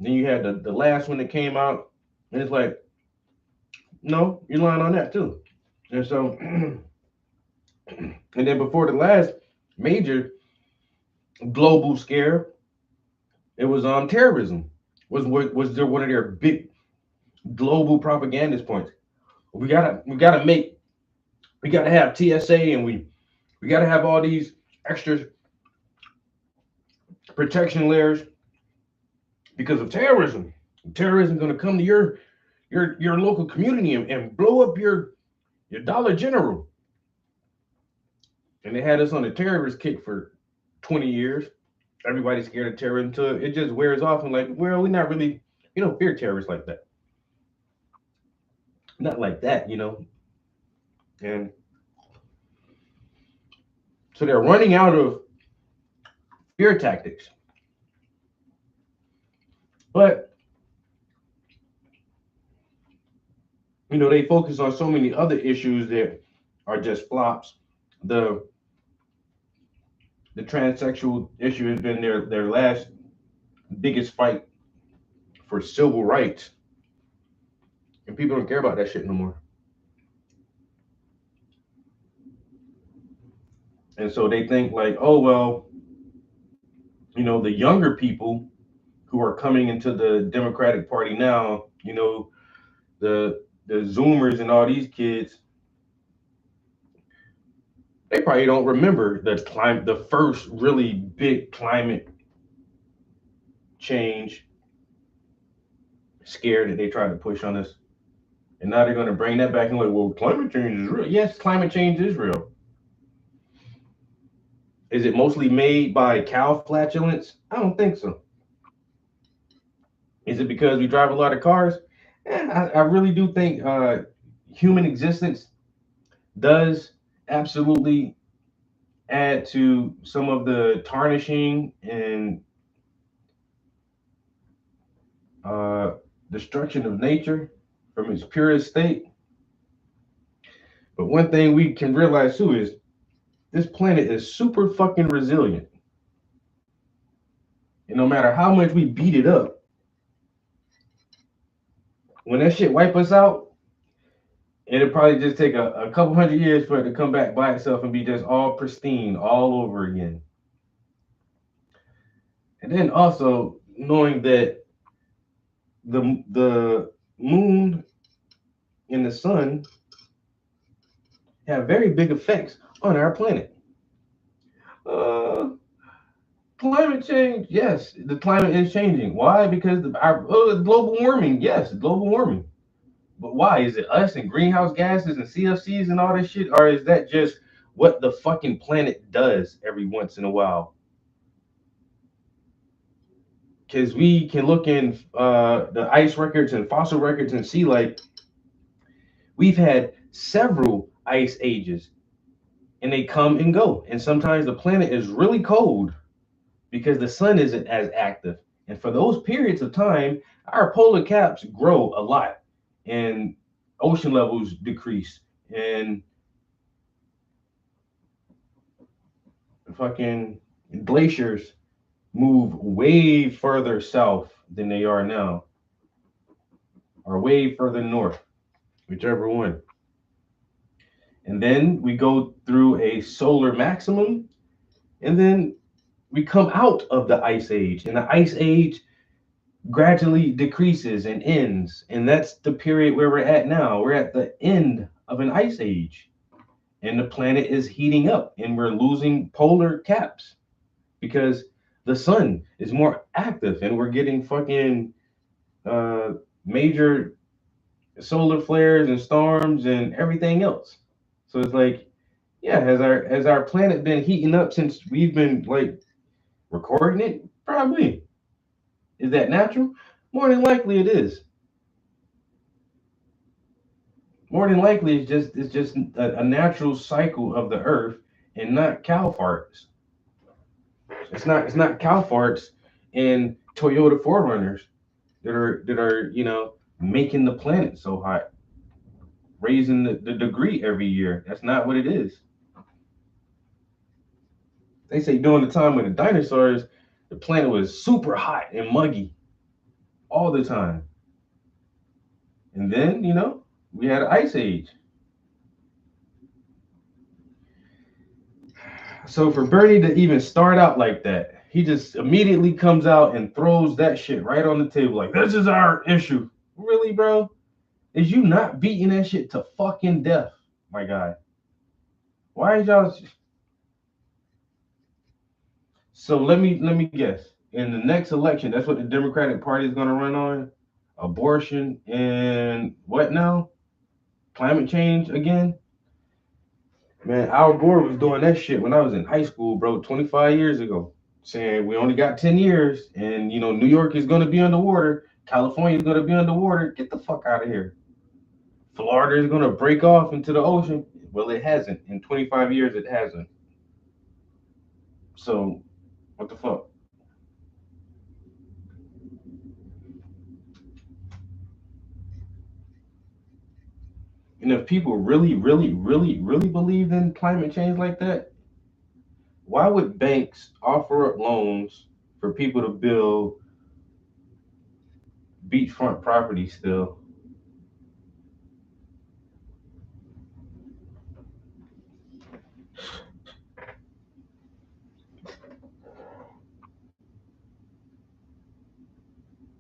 Then you had the last one that came out, and it's like, no, you're lying on that too. And so, and then before the last major global scare, it was terrorism. Was there one of their big global propagandist points? We gotta have TSA, and we gotta have all these extra protection layers because of terrorism. Terrorism is gonna come to your local community and blow up your Dollar General. And they had us on a terrorist kick for 20 years. Everybody's scared of terror until it just wears off and like, well, we're not really, fear terrorists like that. Not like that, And so they're running out of fear tactics. But, they focus on so many other issues that are just flops. The transsexual issue has been their last biggest fight for civil rights. And people don't care about that shit no more. And so they think like, oh, well, the younger people who are coming into the Democratic Party now, the Zoomers and all these kids, they probably don't remember the first really big climate change scare that they tried to push on us. And now they're going to bring that back and like, well, climate change is real. Yes, climate change is real. Is it mostly made by cow flatulence? I don't think so. Is it because we drive a lot of cars? I really do think human existence does absolutely add to some of the tarnishing and destruction of nature from its purest state. But one thing we can realize too is this planet is super fucking resilient. And no matter how much we beat it up, when that shit wipe us out, it'll probably just take a couple hundred years for it to come back by itself and be just all pristine all over again. And then also knowing that the moon and the sun have very big effects on our planet. Climate change, yes, the climate is changing. Why? Because our global warming, yes, global warming. But why? Is it us and greenhouse gases and CFCs and all this shit? Or is that just what the fucking planet does every once in a while? Because we can look in the ice records and fossil records and see like we've had several ice ages and they come and go. And sometimes the planet is really cold because the sun isn't as active. And for those periods of time, our polar caps grow a lot and ocean levels decrease and fucking glaciers move way further south than they are now, or way further north, whichever one. And then we go through a solar maximum, and then we come out of the ice age, and the ice age gradually decreases and ends. And that's the period where we're at now. We're at the end of an ice age, and the planet is heating up, and we're losing polar caps because the sun is more active, and we're getting fucking major solar flares and storms and everything else. So it's like, yeah, has our planet been heating up since we've been like recording it? Probably. Is that natural? More than likely it is. More than likely it's just a natural cycle of the earth and not cow farts. It's not cow farts and Toyota 4Runners that are making the planet so hot, raising the degree every year. That's not what it is. They say during the time of the dinosaurs, the planet was super hot and muggy all the time. And then, we had an ice age. So for Bernie to even start out like that, he just immediately comes out and throws that shit right on the table. Like, this is our issue. Really, bro? Is you not beating that shit to fucking death, my guy? Why is y'all... So let me guess. In the next election, that's what the Democratic Party is going to run on? abortion, and what now? Climate change again? Man, Al Gore was doing that shit when I was in high school, bro, 25 years ago, saying we only got 10 years and, New York is going to be underwater. California is going to be underwater. Get the fuck out of here. Florida is going to break off into the ocean. Well, it hasn't. In 25 years, it hasn't. So, what the fuck? And if people really, really, really, really believed in climate change like that, why would banks offer up loans for people to build beachfront property still?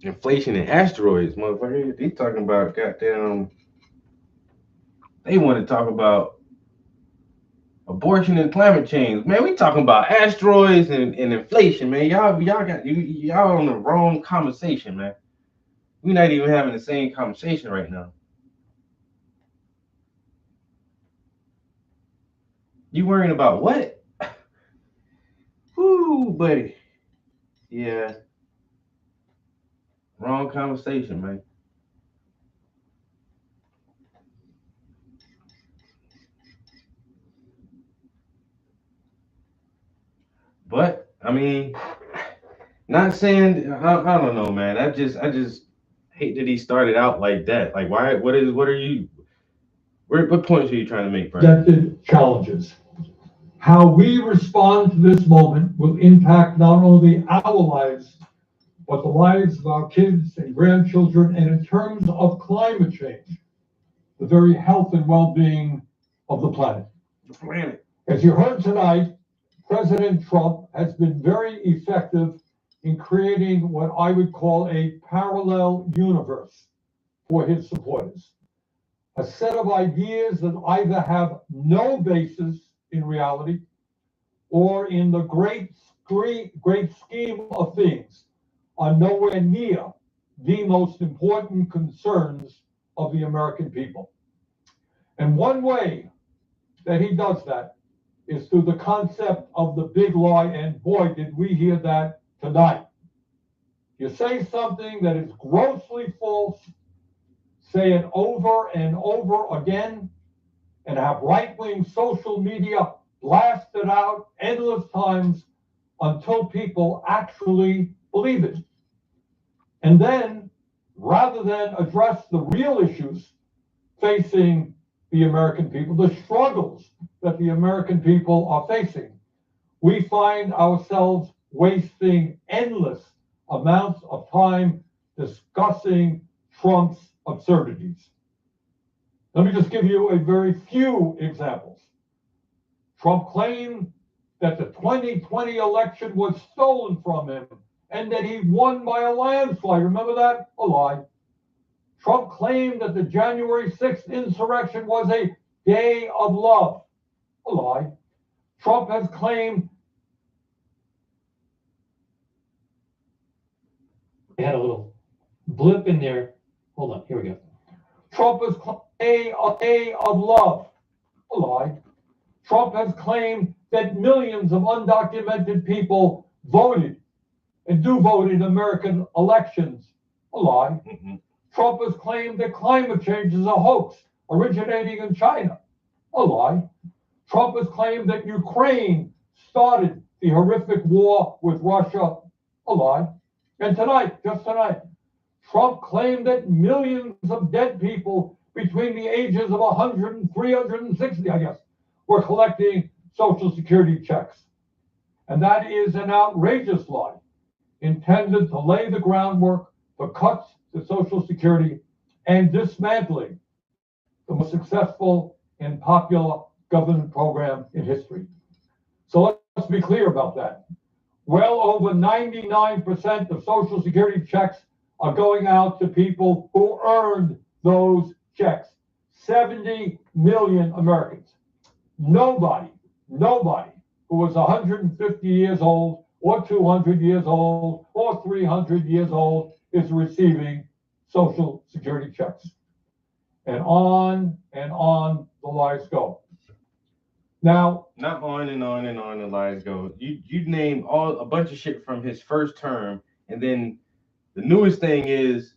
Inflation and asteroids, motherfucker. They talking about goddamn. They want to talk about abortion and climate change. Man, we talking about asteroids and inflation, man. Y'all on the wrong conversation, man. We're not even having the same conversation right now. You worrying about what? Whoo, buddy. Yeah. Wrong conversation, man. But I mean, not saying I don't know, man. I just hate that he started out like that. Like, why? What points are you trying to make, Brian? Presented challenges. How we respond to this moment will impact not only our lives, but the lives of our kids and grandchildren, and in terms of climate change, the very health and well-being of the planet. The planet. As you heard tonight, President Trump has been very effective in creating what I would call a parallel universe for his supporters. A set of ideas that either have no basis in reality or in the great scheme of things are nowhere near the most important concerns of the American people. And one way that he does that is through the concept of the big lie, and boy, did we hear that tonight. You say something that is grossly false, say it over and over again, and have right-wing social media blast it out endless times until people actually believe it. And then, rather than address the real issues facing the American people, the struggles that the American people are facing, we find ourselves wasting endless amounts of time discussing Trump's absurdities. Let me just give you a very few examples. Trump claimed that the 2020 election was stolen from him and that he won by a landslide. Remember that? A lie. Trump claimed that the January 6th insurrection was a day of love. A lie. Trump has claimed. They had a little blip in there. Hold on, here we go. Trump has claimed a day of love. A lie. Trump has claimed that millions of undocumented people voted and do vote in American elections. A lie. Mm-hmm. Trump has claimed that climate change is a hoax originating in China. A lie. Trump has claimed that Ukraine started the horrific war with Russia. A lie. And tonight, just tonight, Trump claimed that millions of dead people between the ages of 100 and 360, I guess, were collecting Social Security checks. And that is an outrageous lie intended to lay the groundwork for cuts to Social Security and dismantling the most successful and popular government program in history. So let's be clear about that. Well over 99% of Social Security checks are going out to people who earned those checks. 70 million Americans. Nobody who was 150 years old or 200 years old or 300 years old is receiving Social Security checks. And on the lies go. Now, Not on and on and on the lies go. You name a bunch of shit from his first term, and then the newest thing is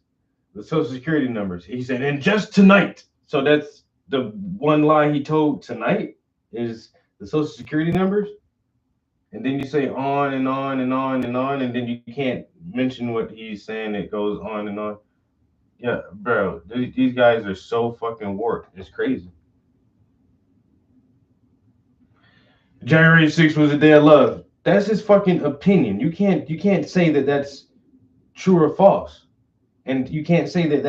the Social Security numbers. He said, and just tonight. So that's the one lie he told tonight is the Social Security numbers. And then you say on and on and on and on, and then you can't mention what he's saying. It goes on and on. Yeah, bro, these guys are so fucking warped. It's crazy. January 6th was a day of love. That's his fucking opinion. You can't say that that's true or false, and you can't say that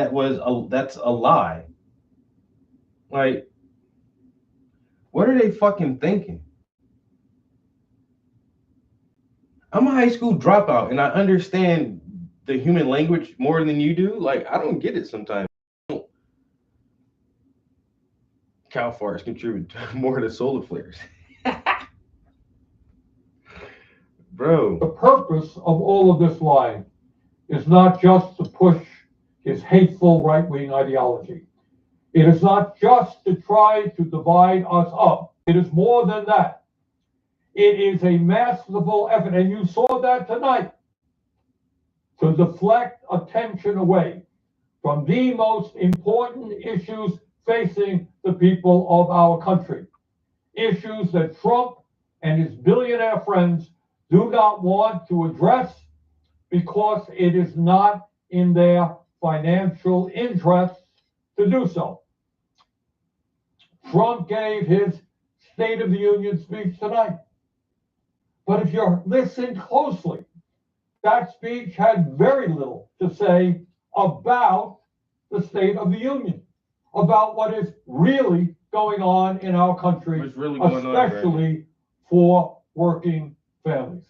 that's a lie. Like, what are they fucking thinking? I'm a high school dropout, and I understand the human language more than you do. Like, I don't get it sometimes. Cow farts contribute more to solar flares. Bro. the purpose of all of this lying is not just to push his hateful right-wing ideology. It is not just to try to divide us up. It is more than that. It is a masterful effort, and you saw that tonight, to deflect attention away from the most important issues facing the people of our country. Issues that Trump and his billionaire friends do not want to address because it is not in their financial interests to do so. Trump gave his State of the Union speech tonight. But if you listen closely, that speech had very little to say about the State of the Union, about what is really going on in our country, What's really going on, especially for working families.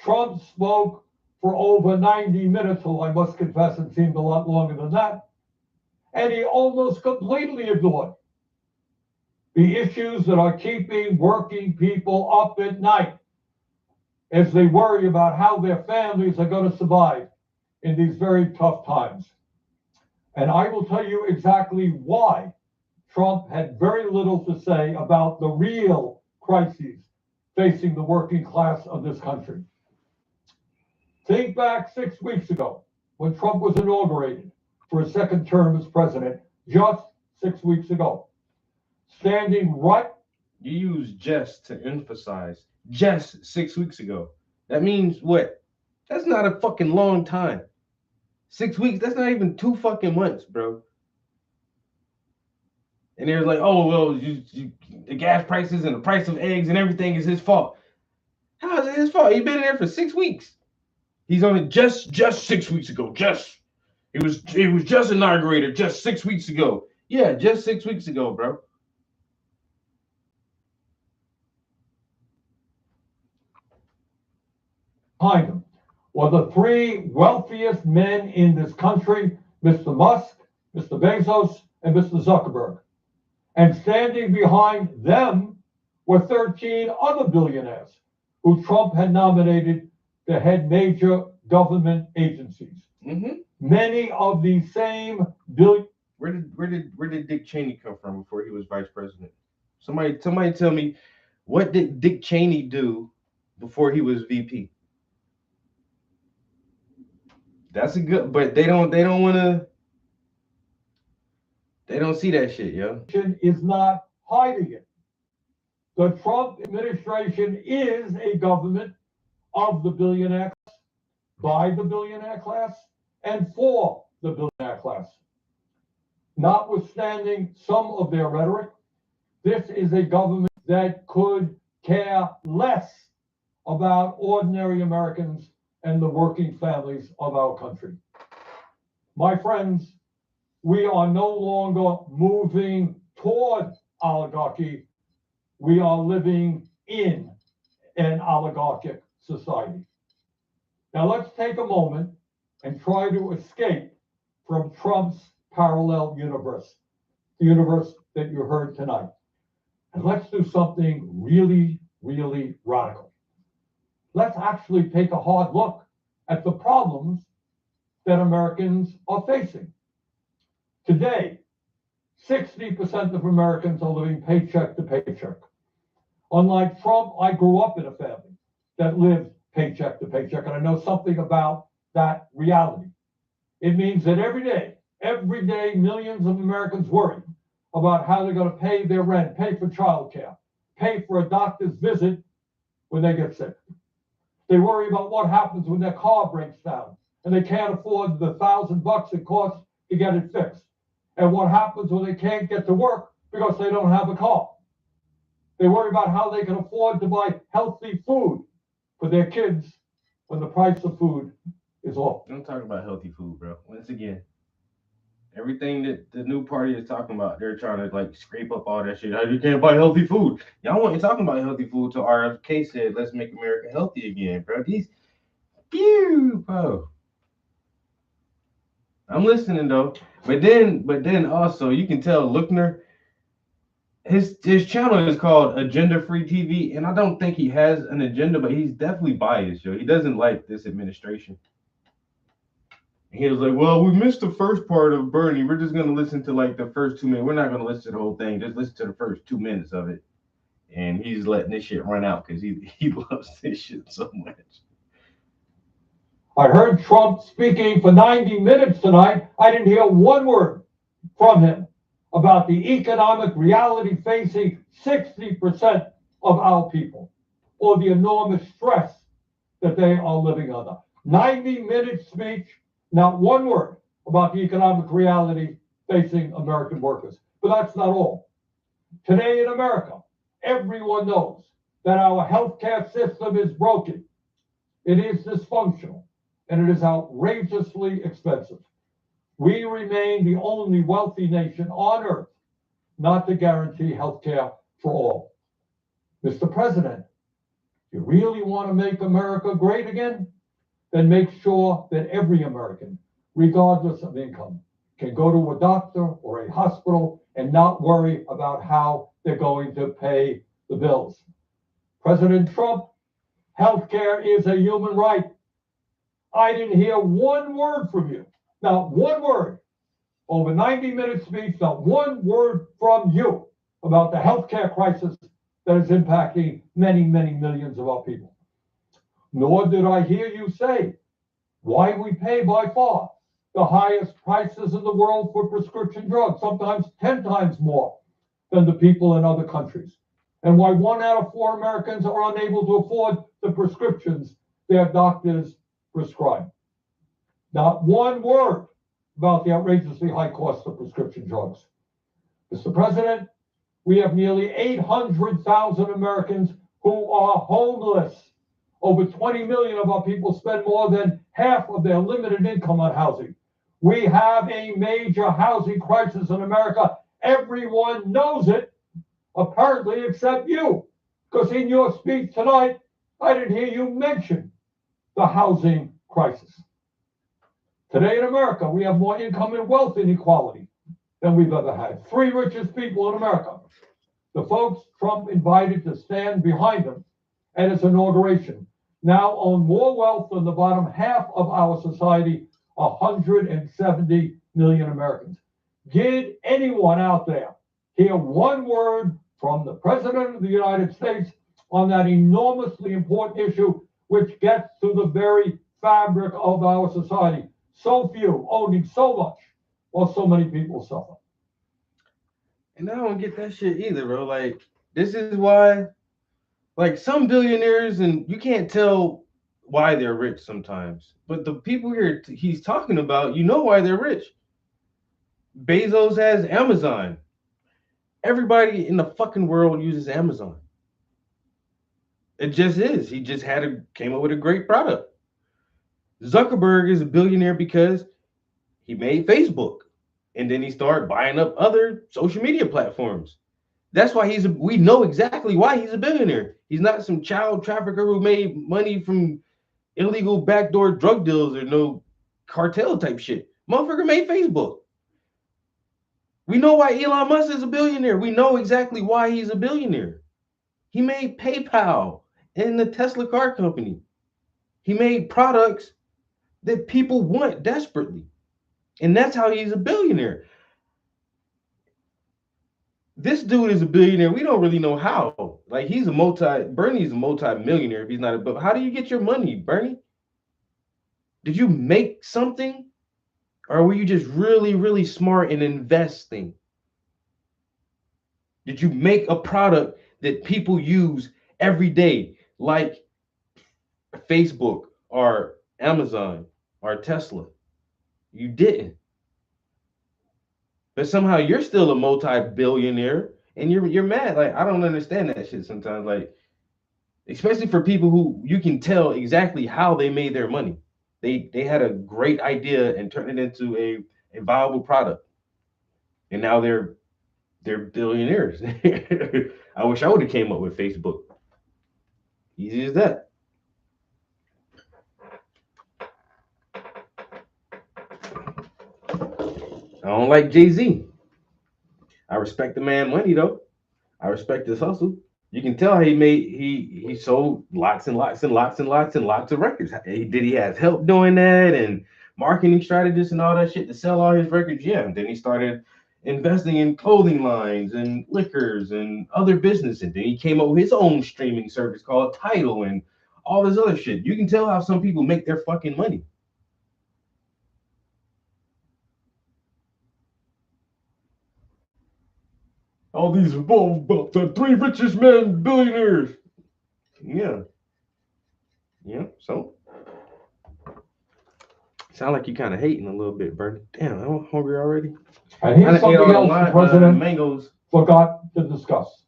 Trump spoke for over 90 minutes, although I must confess it seemed a lot longer than that, and he almost completely ignored the issues that are keeping working people up at night as they worry about how their families are going to survive in these very tough times. And I will tell you exactly why Trump had very little to say about the real crises facing the working class of this country. Think back 6 weeks ago when Trump was inaugurated for a second term as president, just 6 weeks ago. Standing right. You use just to emphasize just 6 weeks ago. That means what? That's not a fucking long time. 6 weeks, that's not even 2 fucking months, bro. And they're like, oh, well, the gas prices and the price of eggs and everything is his fault. How is it his fault? He's been there for 6 weeks. He's on it just 6 weeks ago. It was just inaugurated just 6 weeks ago. Yeah, just 6 weeks ago, bro. Behind him were the three wealthiest men in this country, Mr. Musk, Mr. Bezos, and Mr. Zuckerberg. And standing behind them were 13 other billionaires who Trump had nominated to head major government agencies. Mm-hmm. Many of the same Where did Dick Cheney come from before he was vice president? Somebody tell me, what did Dick Cheney do before he was VP? That's a good, but they don't see that shit, yo. Is not hiding it. The Trump administration is a government of the billionaire class, by the billionaire class, and for the billionaire class. Notwithstanding some of their rhetoric, this is a government that could care less about ordinary Americans and the working families of our country. My friends, we are no longer moving toward oligarchy. We are living in an oligarchic society. Now let's take a moment and try to escape from Trump's parallel universe, the universe that you heard tonight. And let's do something really, really radical. Let's actually take a hard look at the problems that Americans are facing. Today, 60% of Americans are living paycheck to paycheck. Unlike Trump, I grew up in a family that lived paycheck to paycheck, and I know something about that reality. It means that every day, millions of Americans worry about how they're going to pay their rent, pay for childcare, pay for a doctor's visit when they get sick. They worry about what happens when their car breaks down and they can't afford the $1,000 it costs to get it fixed. And what happens when they can't get to work because they don't have a car. They worry about how they can afford to buy healthy food for their kids when the price of food is off. Don't talk about healthy food, bro. Once again, everything that the new party is talking about, they're trying to like scrape up all that shit. Oh, you can't buy healthy food. Y'all weren't talking about healthy food till RFK said, "Let's make America healthy again," bro. Bro. I'm listening though, but then also you can tell Lookner, his channel is called Agenda Free TV, and I don't think he has an agenda, but he's definitely biased, yo. He doesn't like this administration. He was like, well, we missed the first part of Bernie. We're just gonna listen to like the first 2 minutes. We're not gonna listen to the whole thing. Just listen to the first 2 minutes of it. And he's letting this shit run out because he loves this shit so much. I heard Trump speaking for 90 minutes tonight. I didn't hear one word from him about the economic reality facing 60% of our people, or the enormous stress that they are living under. 90-minute speech, not one word about the economic reality facing American workers. But that's not all. Today in America, everyone knows that our healthcare system is broken. It is dysfunctional, and it is outrageously expensive. We remain the only wealthy nation on earth not to guarantee health care for all. Mr. President, you really want to make America great again? Then make sure that every American, regardless of income, can go to a doctor or a hospital and not worry about how they're going to pay the bills. President Trump, health care is a human right. I didn't hear one word from you. Not one word. Over 90-minute speech, not one word from you about the healthcare crisis that is impacting many, many millions of our people. Nor did I hear you say why we pay by far the highest prices in the world for prescription drugs, sometimes 10 times more than the people in other countries, and why 1 out of 4 Americans are unable to afford the prescriptions their doctors prescribe. Not one word about the outrageously high cost of prescription drugs. Mr. President, we have nearly 800,000 Americans who are homeless. Over 20 million of our people spend more than half of their limited income on housing. We have a major housing crisis in America. Everyone knows it, apparently, except you, because in your speech tonight, I didn't hear you mention the housing crisis. Today in America, we have more income and wealth inequality than we've ever had. 3 richest people in America, the folks Trump invited to stand behind him at his inauguration, now own more wealth than the bottom half of our society, 170 million Americans. Did anyone out there hear one word from the President of the United States on that enormously important issue, which gets to the very fabric of our society? So few owning so much, while so many people suffer. And I don't get that shit either, bro. Like, this is why, like, some billionaires, and you can't tell why they're rich sometimes, but the people here he's talking about, you know why they're rich. Bezos has Amazon. Everybody in the fucking world uses Amazon. It just is. He just came up with a great product. Zuckerberg is a billionaire because he made Facebook, and then he started buying up other social media platforms. That's why we know exactly why he's a billionaire. He's not some child trafficker who made money from illegal backdoor drug deals or no cartel type shit. Motherfucker made Facebook. We know why Elon Musk is a billionaire. We know exactly why he's a billionaire. He made PayPal and the Tesla car company. He made products that people want desperately. And that's how he's a billionaire. This dude is a billionaire. We don't really know how. Like Bernie's a multi-millionaire if he's not but how do you get your money, Bernie? Did you make something? Or were you just really, really smart in investing? Did you make a product that people use every day, like Facebook or Amazon or Tesla? You didn't. But somehow you're still a multi-billionaire and you're mad. Like, I don't understand that shit sometimes. Like, especially for people who you can tell exactly how they made their money. They had a great idea and turned it into a viable product. And now they're billionaires. I wish I would have came up with Facebook. Easy as that. I don't like Jay-Z. I respect the man money though. I respect his hustle. You can tell he sold lots and lots and lots and lots and lots of records. Did he have help doing that and marketing strategists and all that shit to sell all his records? Yeah. And then he started investing in clothing lines and liquors and other business. And then he came up with his own streaming service called Tidal and all this other shit. You can tell how some people make their fucking money. All these about the 3 richest men, billionaires. Yeah. Yeah. So sound like you kind of hating a little bit, Bernie. Damn, I'm hungry already. And here's something else the president mangoes. forgot to discuss.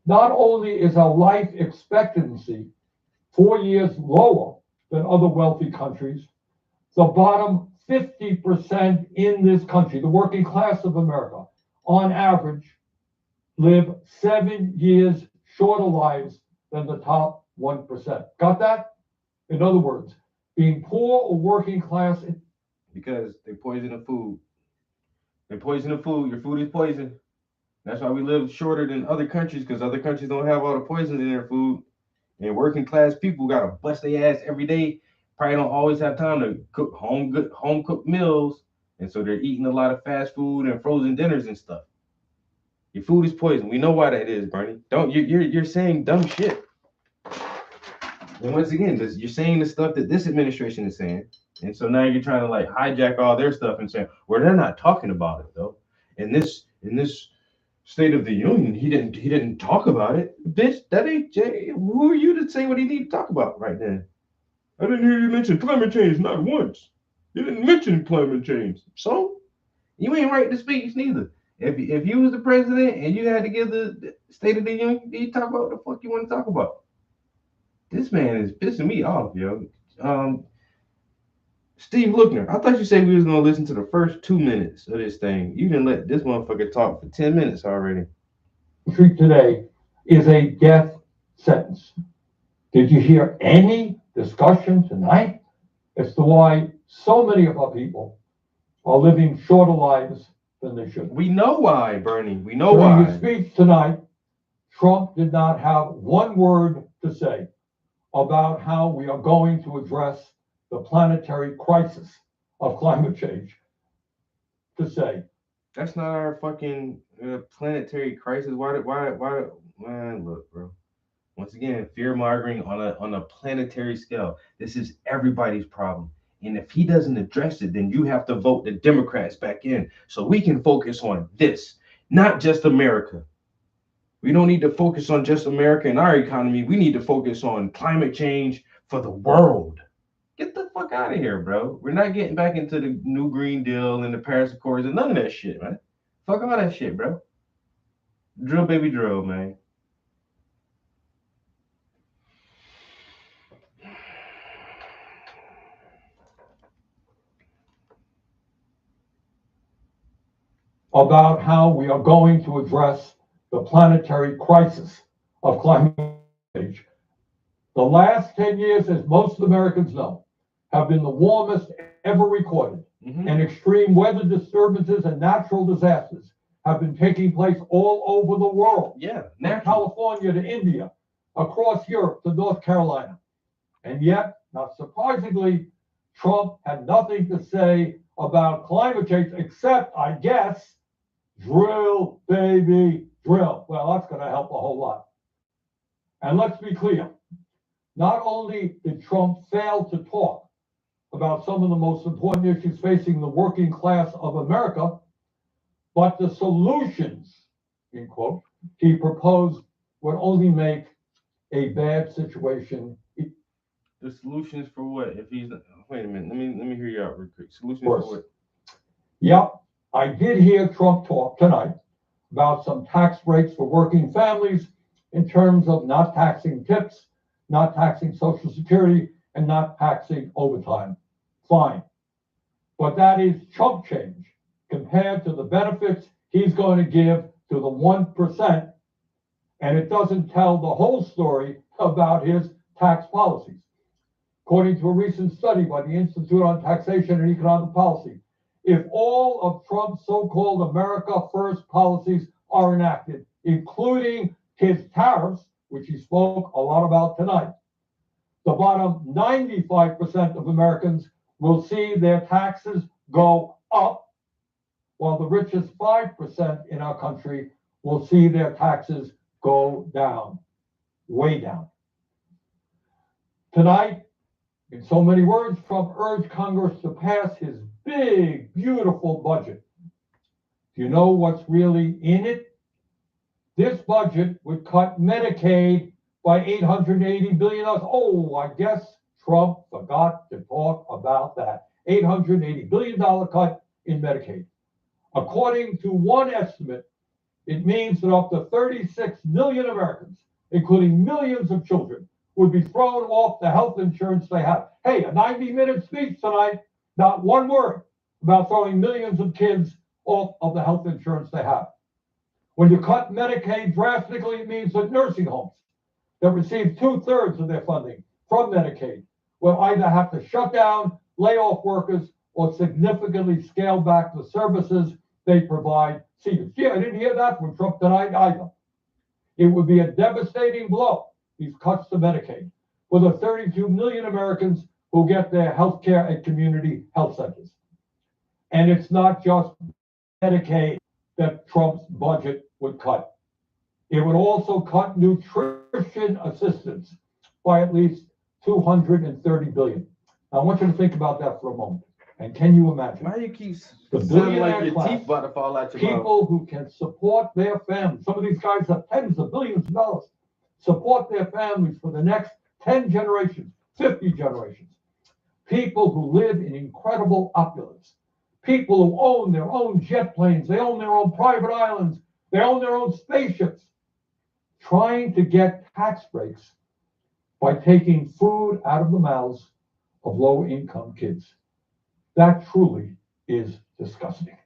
Not only is our life expectancy 4 years lower than other wealthy countries, the bottom 50% in this country, the working class of America, on average, live 7 years shorter lives than the top 1%. Got that? In other words, being poor or working class. Because they poison the food. They poison the food. Your food is poison. That's why we live shorter than other countries, because other countries don't have all the poisons in their food. And working class people gotta bust their ass every day. Probably don't always have time to cook home cooked meals. And so they're eating a lot of fast food and frozen dinners and stuff. Your food is poison. We know why that is, Bernie. You're saying dumb shit. And once again, you're saying the stuff that this administration is saying. And so now you're trying to like hijack all their stuff and say, well, they're not talking about it though. In this State of the Union, he didn't talk about it. Bitch, that ain't Jay. Who are you to say what he need to talk about right then? I didn't hear you mention climate change not once. You didn't mention climate change. So you ain't writing the speech neither. If you was the president and you had to give the State of the Union, you talk about what the fuck you want to talk about. This man is pissing me off, yo. Steve Lookner, I thought you said we was gonna listen to the first 2 minutes of this thing. You didn't let this motherfucker talk for 10 minutes already. Today is a death sentence. Did you hear any discussion tonight as to why so many of our people are living shorter lives than they should? We know why, Bernie. We know During why. his speech tonight, Trump did not have one word to say about how we are going to address the planetary crisis of climate change. To say that's not our fucking planetary crisis. Why? Man, look, bro. Once again, fear mongering on a planetary scale. This is everybody's problem. And if he doesn't address it, then you have to vote the Democrats back in so we can focus on this, not just America. We don't need to focus on just America and our economy. We need to focus on climate change for the world. Get the fuck out of here, bro. We're not getting back into the new Green Deal and the Paris Accords and none of that shit, man. Fuck all that shit, bro. Drill, baby, drill, man. about how we are going to address the planetary crisis of climate change. The last 10 years, as most Americans know, have been the warmest ever recorded. Mm-hmm. And extreme weather disturbances and natural disasters have been taking place all over the world. Yeah, from California to India, across Europe to North Carolina. And yet, not surprisingly, Trump had nothing to say about climate change except, I guess, drill, baby, drill. Well, that's going to help a whole lot. And let's be clear, not only did Trump fail to talk about some of the most important issues facing the working class of America, but the solutions, in quote, he proposed would only make a bad situation. The solutions for what? If he's wait a minute, let me hear you out real quick. Solutions Of for what? Yep, I did hear Trump talk tonight about some tax breaks for working families in terms of not taxing tips, not taxing Social Security, and not taxing overtime. Fine. But that is chump change compared to the benefits he's going to give to the 1%. And it doesn't tell the whole story about his tax policies. According to a recent study by the Institute on Taxation and Economic Policy, if all of Trump's so-called America First policies are enacted, including his tariffs, which he spoke a lot about tonight, the bottom 95% of Americans will see their taxes go up, while the richest 5% in our country will see their taxes go down, way down. Tonight, in so many words, Trump urged Congress to pass his big, beautiful budget. Do you know what's really in it? This budget would cut Medicaid by $880 billion. Oh, I guess Trump forgot to talk about that. $880 billion cut in Medicaid. According to one estimate, it means that up to 36 million Americans, including millions of children, would be thrown off the health insurance they have. Hey, a 90-minute speech tonight, not one word about throwing millions of kids off of the health insurance they have. When you cut Medicaid drastically, it means that nursing homes that receive 2/3 of their funding from Medicaid will either have to shut down, lay off workers, or significantly scale back the services they provide seniors. Yeah, I didn't hear that from Trump tonight either. It would be a devastating blow, these cuts to Medicaid, for the 32 million Americans who get their health care at community health centers. And it's not just Medicaid that Trump's budget would cut. It would also cut nutrition assistance by at least $230 billion. Now, I want you to think about that for a moment. And can you imagine? Why do you keep The sounding billionaire like your class, teeth about to fall out your mouth? people who can support their families. Some of these guys have tens of billions of dollars. Support their families for the next 10 generations, 50 generations. People who live in incredible opulence. People who own their own jet planes. They own their own private islands. They own their own spaceships. Trying to get tax breaks by taking food out of the mouths of low-income kids. That truly is disgusting.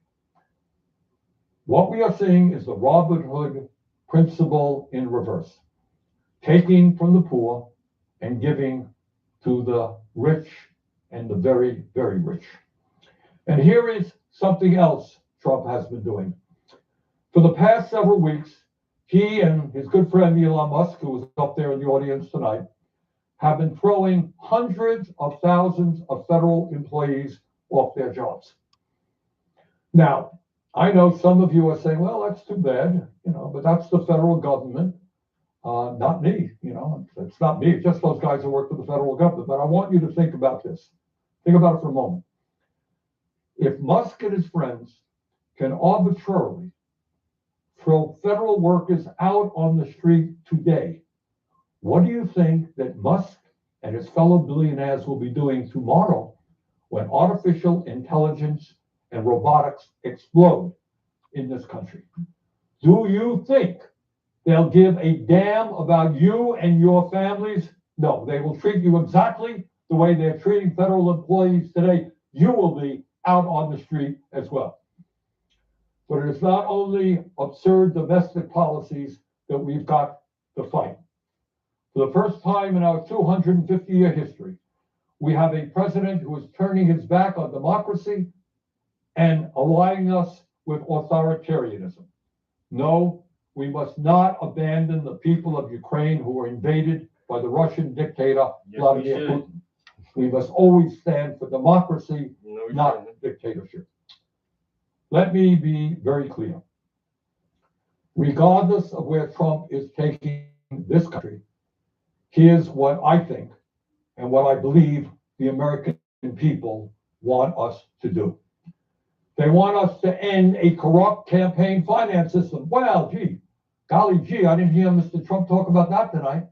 What we are seeing is the Robin Hood principle in reverse. Taking from the poor and giving to the rich and the very, very rich. And here is something else Trump has been doing. For the past several weeks, he and his good friend Elon Musk, who was up there in the audience tonight, have been throwing hundreds of thousands of federal employees off their jobs. Now, I know some of you are saying, well, that's too bad, but that's the federal government, not me, it's not me, it's just those guys who work for the federal government. But I want you to think about this. Think about it for a moment. If Musk and his friends can arbitrarily throw federal workers out on the street today, what do you think that Musk and his fellow billionaires will be doing tomorrow when artificial intelligence and robotics explode in this country? Do you think they'll give a damn about you and your families? No, they will treat you exactly the way they're treating federal employees today. You will be out on the street as well. But it is not only absurd domestic policies that we've got to fight. For the first time in our 250-year history, we have a president who is turning his back on democracy and aligning us with authoritarianism. No, we must not abandon the people of Ukraine who were invaded by the Russian dictator, Yes, Vladimir Putin. We must always stand for democracy, No, we not shouldn't. dictatorship. Let me be very clear. Regardless of where Trump is taking this country, here's what I think and what I believe the American people want us to do. They want us to end a corrupt campaign finance system. Well, golly gee, I didn't hear Mr. Trump talk about that tonight.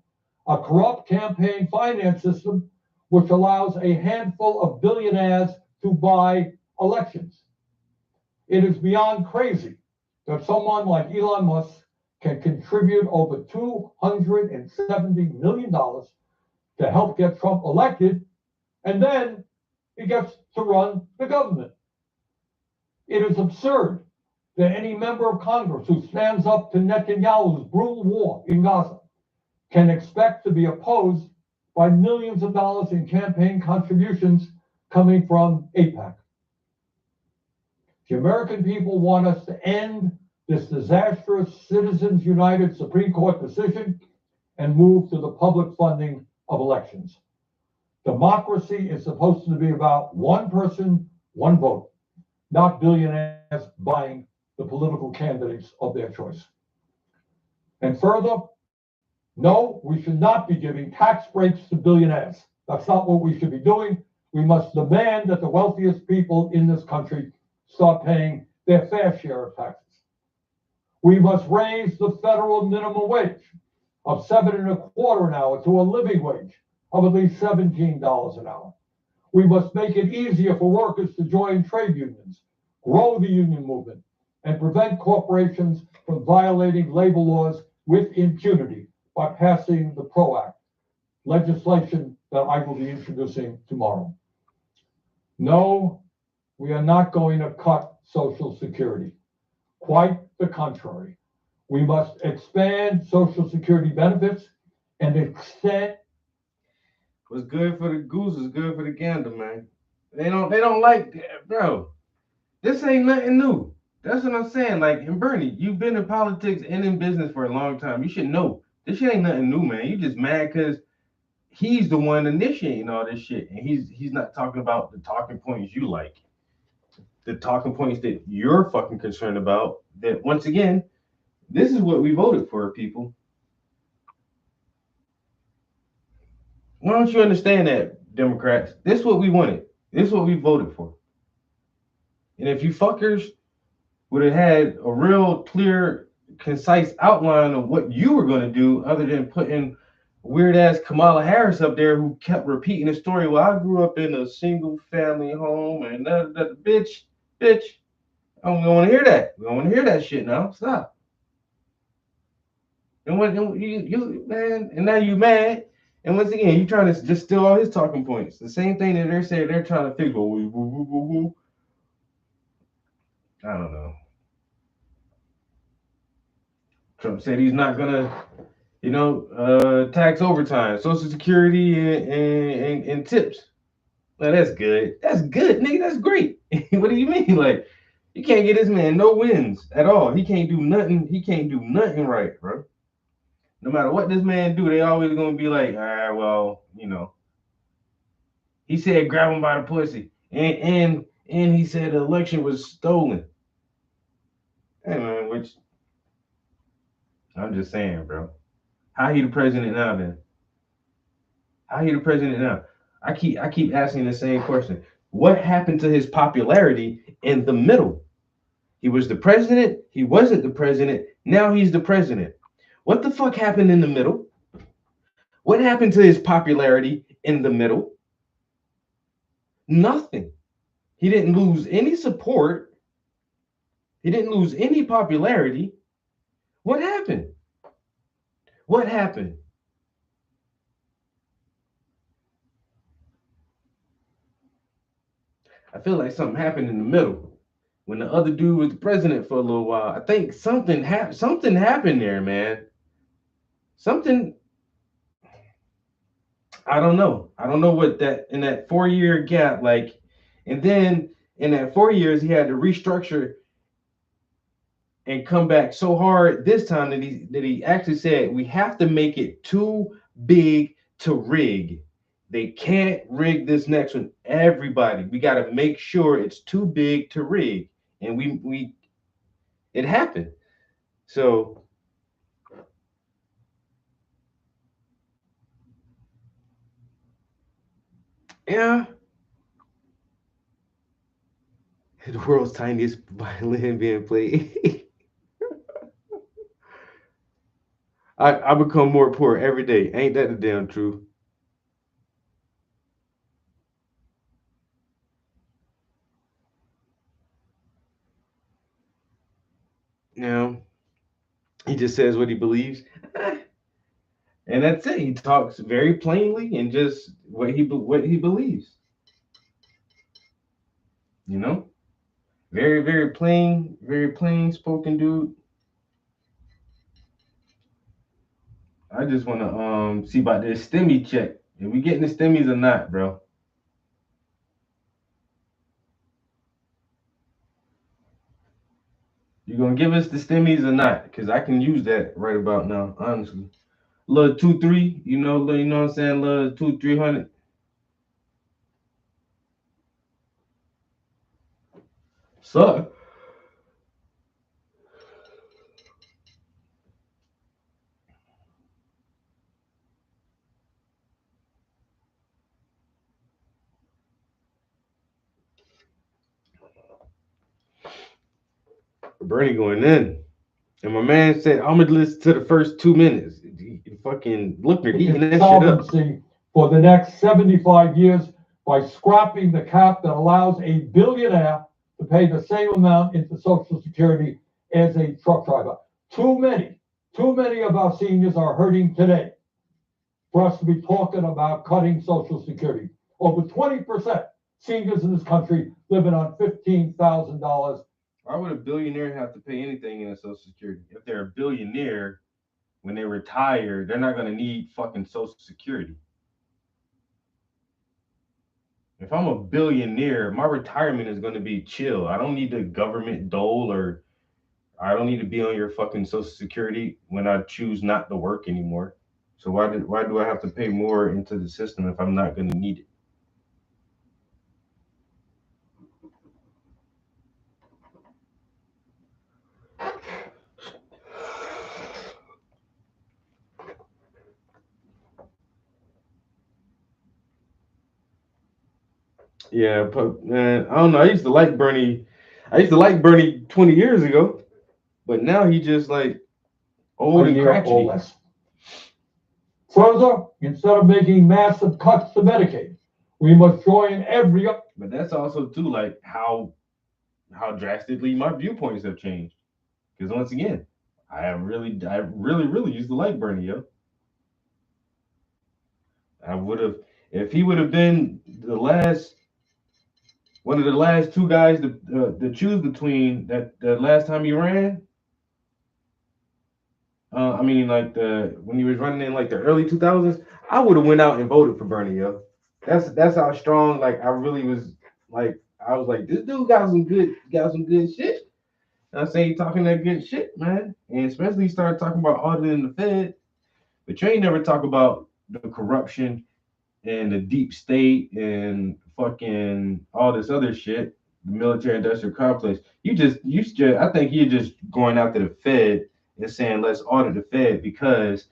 A corrupt campaign finance system which allows a handful of billionaires to buy elections. It is beyond crazy that someone like Elon Musk can contribute over $270 million to help get Trump elected, and then he gets to run the government. It is absurd that any member of Congress who stands up to Netanyahu's brutal war in Gaza can expect to be opposed by millions of dollars in campaign contributions coming from AIPAC. The American people want us to end this disastrous Citizens United Supreme Court decision and move to the public funding of elections. Democracy is supposed to be about one person, one vote, not billionaires buying the political candidates of their choice. And further, no, we should not be giving tax breaks to billionaires. That's not what we should be doing. We must demand that the wealthiest people in this country start paying their fair share of taxes. We must raise the federal minimum wage of $7.25 an hour to a living wage of at least $17 an hour. We must make it easier for workers to join trade unions, grow the union movement, and prevent corporations from violating labor laws with impunity by passing the PRO Act, legislation that I will be introducing tomorrow. No, we are not going to cut Social Security. Quite the contrary. We must expand Social Security benefits and extend. What's good for the goose is good for the gander, man. They don't like that, bro. This ain't nothing new. That's what I'm saying. Like, and Bernie, you've been in politics and in business for a long time. You should know this shit ain't nothing new, man. You just mad because he's the one initiating all this shit, and he's not talking about the talking points you like, the talking points that you're fucking concerned about. That once again, this is what we voted for, people. Why don't you understand that, Democrats? This is what we wanted. This is what we voted for. And if you fuckers would have had a real clear, concise outline of what you were going to do, other than putting weird ass Kamala Harris up there who kept repeating the story. Well, I grew up in a single family home, and that bitch. I don't want to hear that. We don't want to hear that shit now. Stop. And what you man, and now you mad. And once again, you trying to just steal all his talking points. The same thing that they're saying they're trying to fix. I don't know. Trump said he's not gonna, tax overtime, Social Security, and tips. Well, that's good. That's good, nigga. That's great. What do you mean? Like, you can't get this man no wins at all. He can't do nothing. He can't do nothing right, bro. No matter what this man do, they always gonna be like, all right, well, he said grab him by the pussy, and he said the election was stolen. Hey man, which I'm just saying, bro. How he the president now then? How he the president now? I keep asking the same question. What happened to his popularity in the middle? He was the president, he wasn't the president, now he's the president. What the fuck happened in the middle? What happened to his popularity in the middle? Nothing. He didn't lose any support. He didn't lose any popularity. What happened? What happened? I feel like something happened in the middle when the other dude was the president for a little while. I think something happened there, man. Something, I don't know. I don't know what that, in that 4-year gap, like, and then in that 4 years, he had to restructure and come back so hard this time that he actually said, we have to make it too big to rig. They can't rig this next one. Everybody, we got to make sure it's too big to rig, and it happened. So yeah, the world's tiniest violin being played. I become more poor every day. Ain't that the damn truth? Now he just says what he believes, and that's it. He talks very plainly and just what he believes. You know, very plain spoken dude. I just want to see about this stimmy check. If we getting the stimmies or not, bro? You gonna give us the stimmies or not? Because I can use that right about now, honestly. Little 2-3, you know what I'm saying? Little 200-300. So Bernie going in. And my man said, I'm gonna listen to the first 2 minutes. He fucking look, eating that shit up. Solvency for the next 75 years by scrapping the cap that allows a billionaire to pay the same amount into Social Security as a truck driver. Too many of our seniors are hurting today for us to be talking about cutting Social Security. Over 20% seniors in this country living on $15,000. Why would a billionaire have to pay anything in Social Security? If they're a billionaire, when they retire, they're not gonna need fucking Social Security. If I'm a billionaire, my retirement is gonna be chill. I don't need the government dole, or I don't need to be on your fucking Social Security when I choose not to work anymore. So why do I have to pay more into the system if I'm not gonna need it? Yeah, but man, I don't know. I used to like Bernie. I used to like Bernie 20 years ago, but now he just like old and crotchety. Further, instead of making massive cuts to Medicaid, we must join every. But that's also too like how drastically my viewpoints have changed. Because once again, I really used to like Bernie, yo. I would have, if he would have been one of the last two guys to choose between that the last time he ran. I mean, like when he was running in like the early 2000s, I would have went out and voted for Bernie, yo. That's how strong. Like I really was. Like I was like, this dude got some good shit. And I say he talking that good shit, man. And especially he started talking about auditing the Fed, but you ain't never talk about the corruption and the deep state and fucking all this other shit, the military industrial complex. I think you're just going after the Fed and saying let's audit the Fed because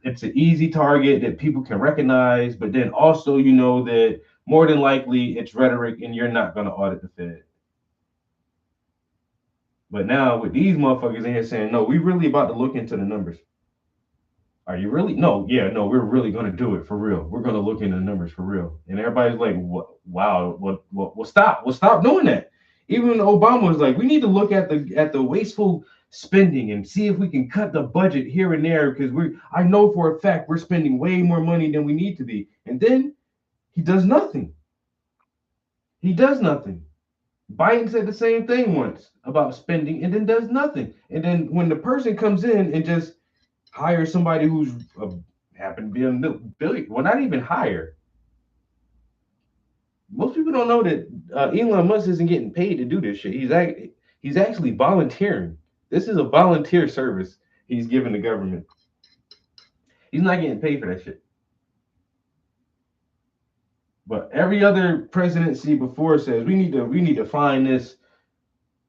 it's an easy target that people can recognize, but then also you know that more than likely it's rhetoric and you're not going to audit the Fed. But now with these motherfuckers in here saying, no, we really about to look into the numbers. Are you really? No, yeah, no, we're really going to do it for real. We're going to look into the numbers for real. And everybody's like, wow, well, stop. Well, stop doing that. Even Obama was like, we need to look at the wasteful spending and see if we can cut the budget here and there because I know for a fact we're spending way more money than we need to be. And then he does nothing. He does nothing. Biden said the same thing once about spending and then does nothing. And then when the person comes in and just hire somebody who's happened to be a billion, well, not even hire. Most people don't know that Elon Musk isn't getting paid to do this shit. He's actually volunteering. This is a volunteer service he's giving the government. He's not getting paid for that shit. But every other presidency before says we need to find this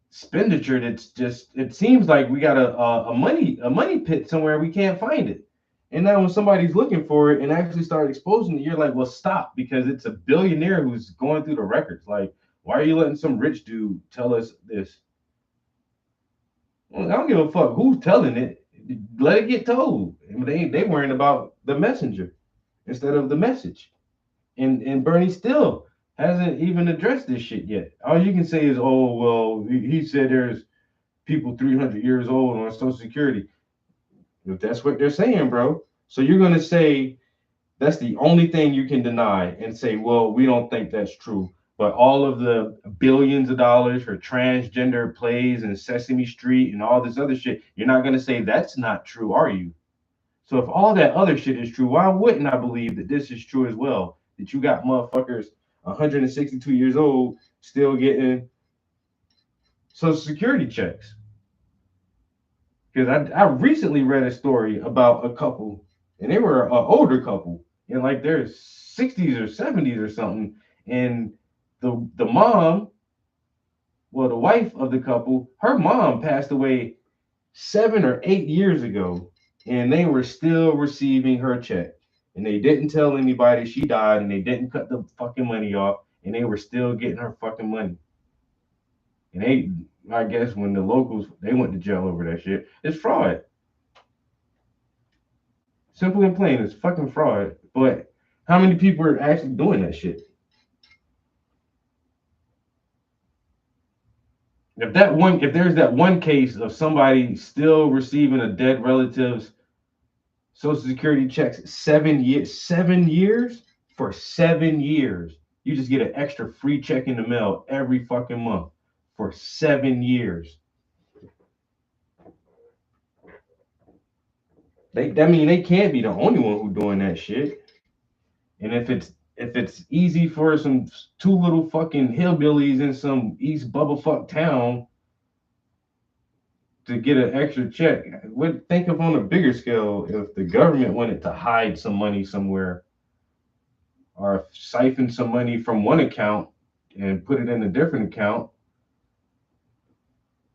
expenditure that's just, it seems like we got a money pit somewhere, we can't find it. And now when somebody's looking for it and actually start exposing it, you're like, well, stop, because it's a billionaire who's going through the records. Like, why are you letting some rich dude tell us this? Well, I don't give a fuck who's telling it. Let it get told. They worrying about the messenger instead of the message. And Bernie still hasn't even addressed this shit yet. All you can say is, oh well, he said there's people 300 years old on Social Security. If that's what they're saying, bro. So you're gonna say that's the only thing you can deny and say, well, we don't think that's true. But all of the billions of dollars for transgender plays and Sesame Street and all this other shit, you're not gonna say that's not true, are you? So if all that other shit is true, why wouldn't I believe that this is true as well? That you got motherfuckers 162 years old still getting Social Security checks. Because I recently read a story about a couple, and they were an older couple in like their 60s or 70s or something. And the mom, well, the wife of the couple, her mom passed away 7 or 8 years ago, and they were still receiving her check. And they didn't tell anybody she died, and they didn't cut the fucking money off, and they were still getting her fucking money. And they, I guess, when the locals they went to jail over that shit, it's fraud. Simple and plain, it's fucking fraud. But how many people are actually doing that shit? If there's that one case of somebody still receiving a dead relative's Social Security checks 7 years for 7 years, you just get an extra free check in the mail every fucking month for 7 years. They can't be the only one who doing that shit. And if it's easy for some two little fucking hillbillies in some East Bubblefuck town to get an extra check, think of on a bigger scale if the government wanted to hide some money somewhere or siphon some money from one account and put it in a different account.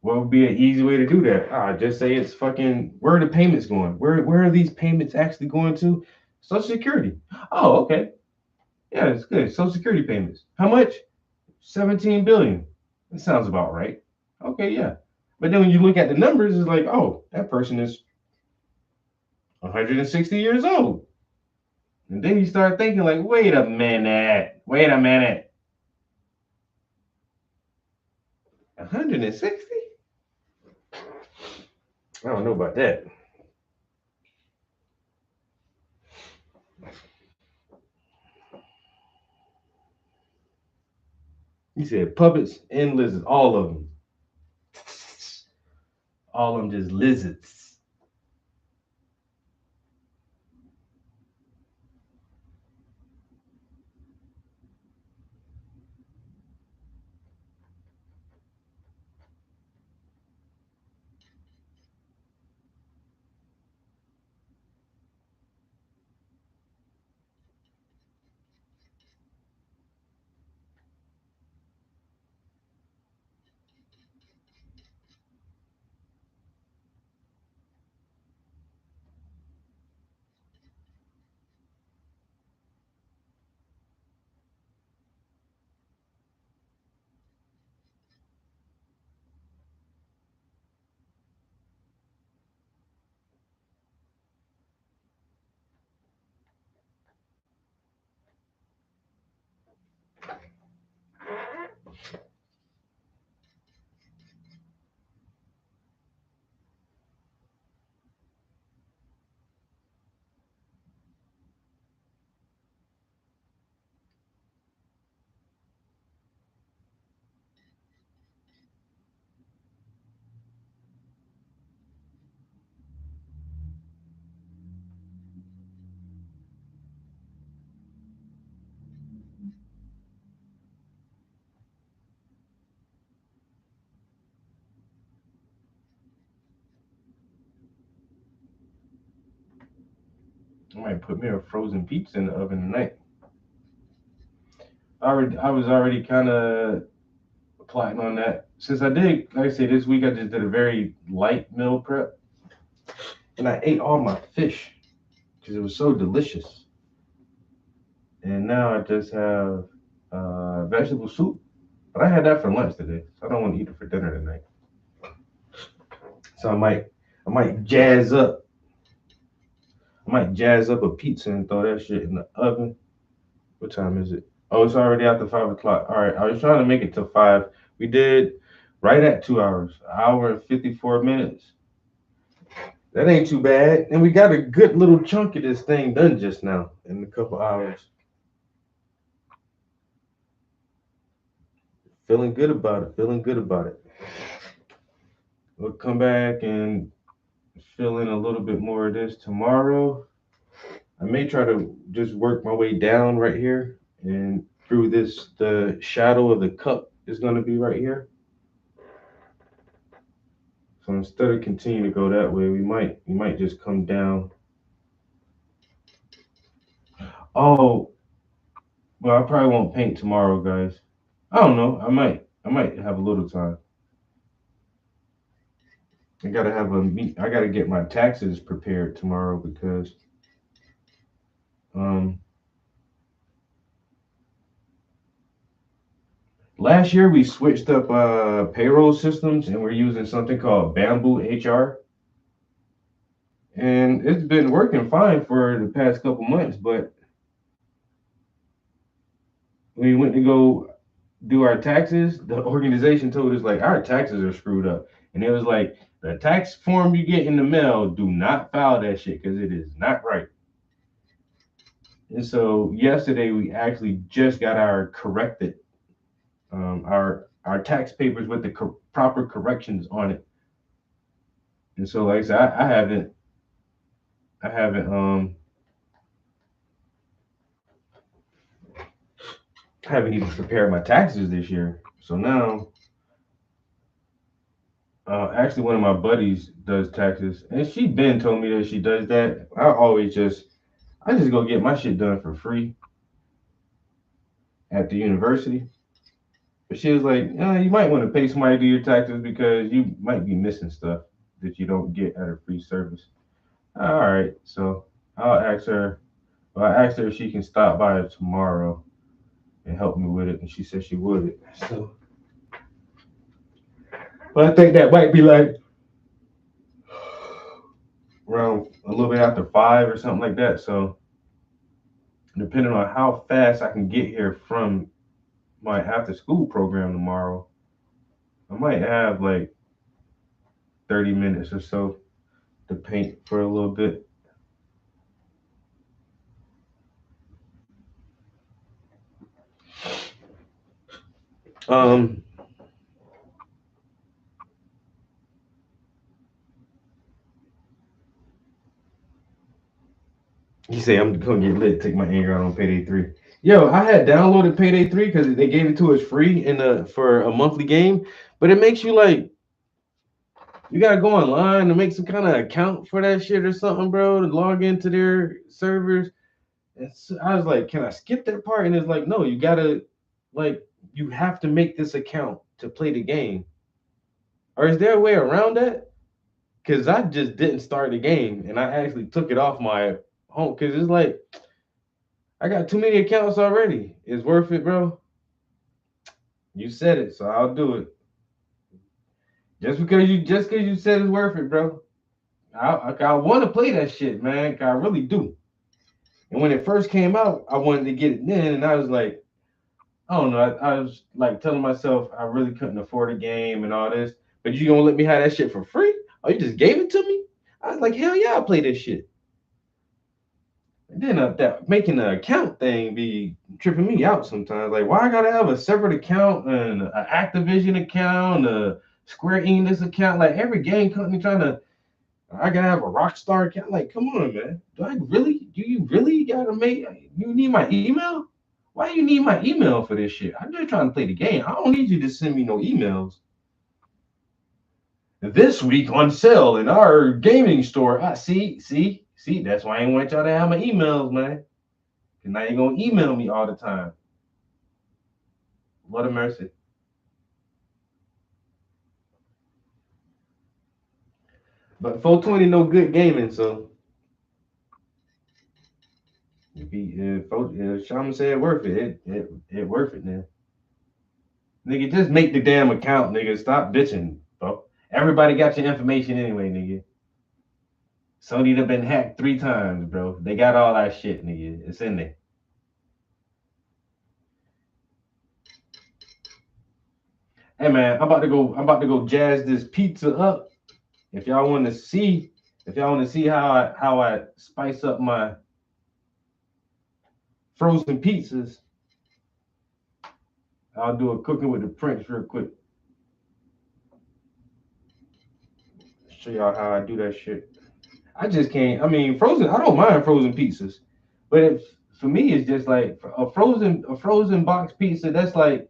What would be an easy way to do that? Just say it's fucking, where are the payments going? Where are these payments actually going to? Social Security. Oh, okay. Yeah, it's good. Social Security payments. How much? 17 billion. That sounds about right. Okay, yeah. But then when you look at the numbers, it's like, oh, that person is 160 years old. And then you start thinking like, wait a minute. 160? I don't know about that. You said puppets and lizards, all of them. All of them just lizards. I might put me a frozen pizza in the oven tonight. I was already kind of plotting on that. Since I did, like I say, this week I just did a very light meal prep, and I ate all my fish because it was so delicious. And now I just have vegetable soup, but I had that for lunch today, so I don't want to eat it for dinner tonight. So I might jazz up. I might jazz up a pizza and throw that shit in the oven. What time is it? Oh, it's already after 5 o'clock. All right, I was trying to make it till 5. We did right at 2 hours, an hour and 54 minutes. That ain't too bad. And we got a good little chunk of this thing done just now in a couple hours. Feeling good about it. Feeling good about it. We'll come back and fill in a little bit more of this tomorrow. I may try to just work my way down right here and through this. The shadow of the cup is going to be right here. So instead of continuing to go that way, we might just come down. Oh, well, I probably won't paint tomorrow, guys. I don't know. I might have a little time. I gotta get my taxes prepared tomorrow because last year we switched up payroll systems and we're using something called Bamboo HR. And it's been working fine for the past couple months, but when we went to go do our taxes, the organization told us like our taxes are screwed up. And it was like, the tax form you get in the mail, do not file that shit because it is not right. And so yesterday we actually just got our corrected, our tax papers with the proper corrections on it. And so like I said, I haven't even prepared my taxes this year. So now actually one of my buddies does taxes, and she been told me that she does that. I just go get my shit done for free at the university. But she was like, you might want to pay somebody to do your taxes because you might be missing stuff that you don't get at a free service. All right, so I asked her if she can stop by tomorrow and help me with it, and she said she would. So, but I think that might be like around a little bit after 5 or something like that. So depending on how fast I can get here from my after school program tomorrow, I might have like 30 minutes or so to paint for a little bit. You say I'm gonna get lit, take my anger out on Payday 3. Yo, I had downloaded Payday 3 because they gave it to us free for a monthly game, but it makes you like you gotta go online and make some kind of account for that shit or something, bro, to log into their servers. And so I was like, can I skip that part? And it's like, no, you have to make this account to play the game. Or is there a way around that? Because I just didn't start the game and I actually took it off my home because it's like I got too many accounts already. It's worth it, bro. You said it, so I'll do it. Just because you said it's worth it, bro. I want to play that shit, man. I really do. And when it first came out, I wanted to get it then, and I was like, I don't know. I was like telling myself I really couldn't afford a game and all this, but you gonna let me have that shit for free? Oh, you just gave it to me? I was like, hell yeah, I'll play this shit. And then that making the account thing be tripping me out sometimes. Like, why I gotta have a separate account and an Activision account, a Square Enix account? Like every game company I gotta have a Rockstar account. Like, come on, man. Do you really gotta you need my email? Why do you need my email for this shit? I'm just trying to play the game. I don't need you to send me no emails. This week on sale in our gaming store. See, that's why I ain't want y'all to have my emails, man. Because now you're gonna email me all the time. Lord of mercy. But 420 no good gaming, so if Shaman said worth it worth it now. Nigga, just make the damn account, nigga. Stop bitching, bro. Everybody got your information anyway, nigga. Sony done been hacked 3 times, bro. They got all that shit, nigga. It's in there. Hey man, I'm about to go jazz this pizza up. If y'all want to see how I spice up my frozen pizzas, I'll do a cooking with the Prince real quick. Show y'all how I do that shit. I just can't. I mean, frozen. I don't mind frozen pizzas, but for me, it's just like a frozen box pizza. That's like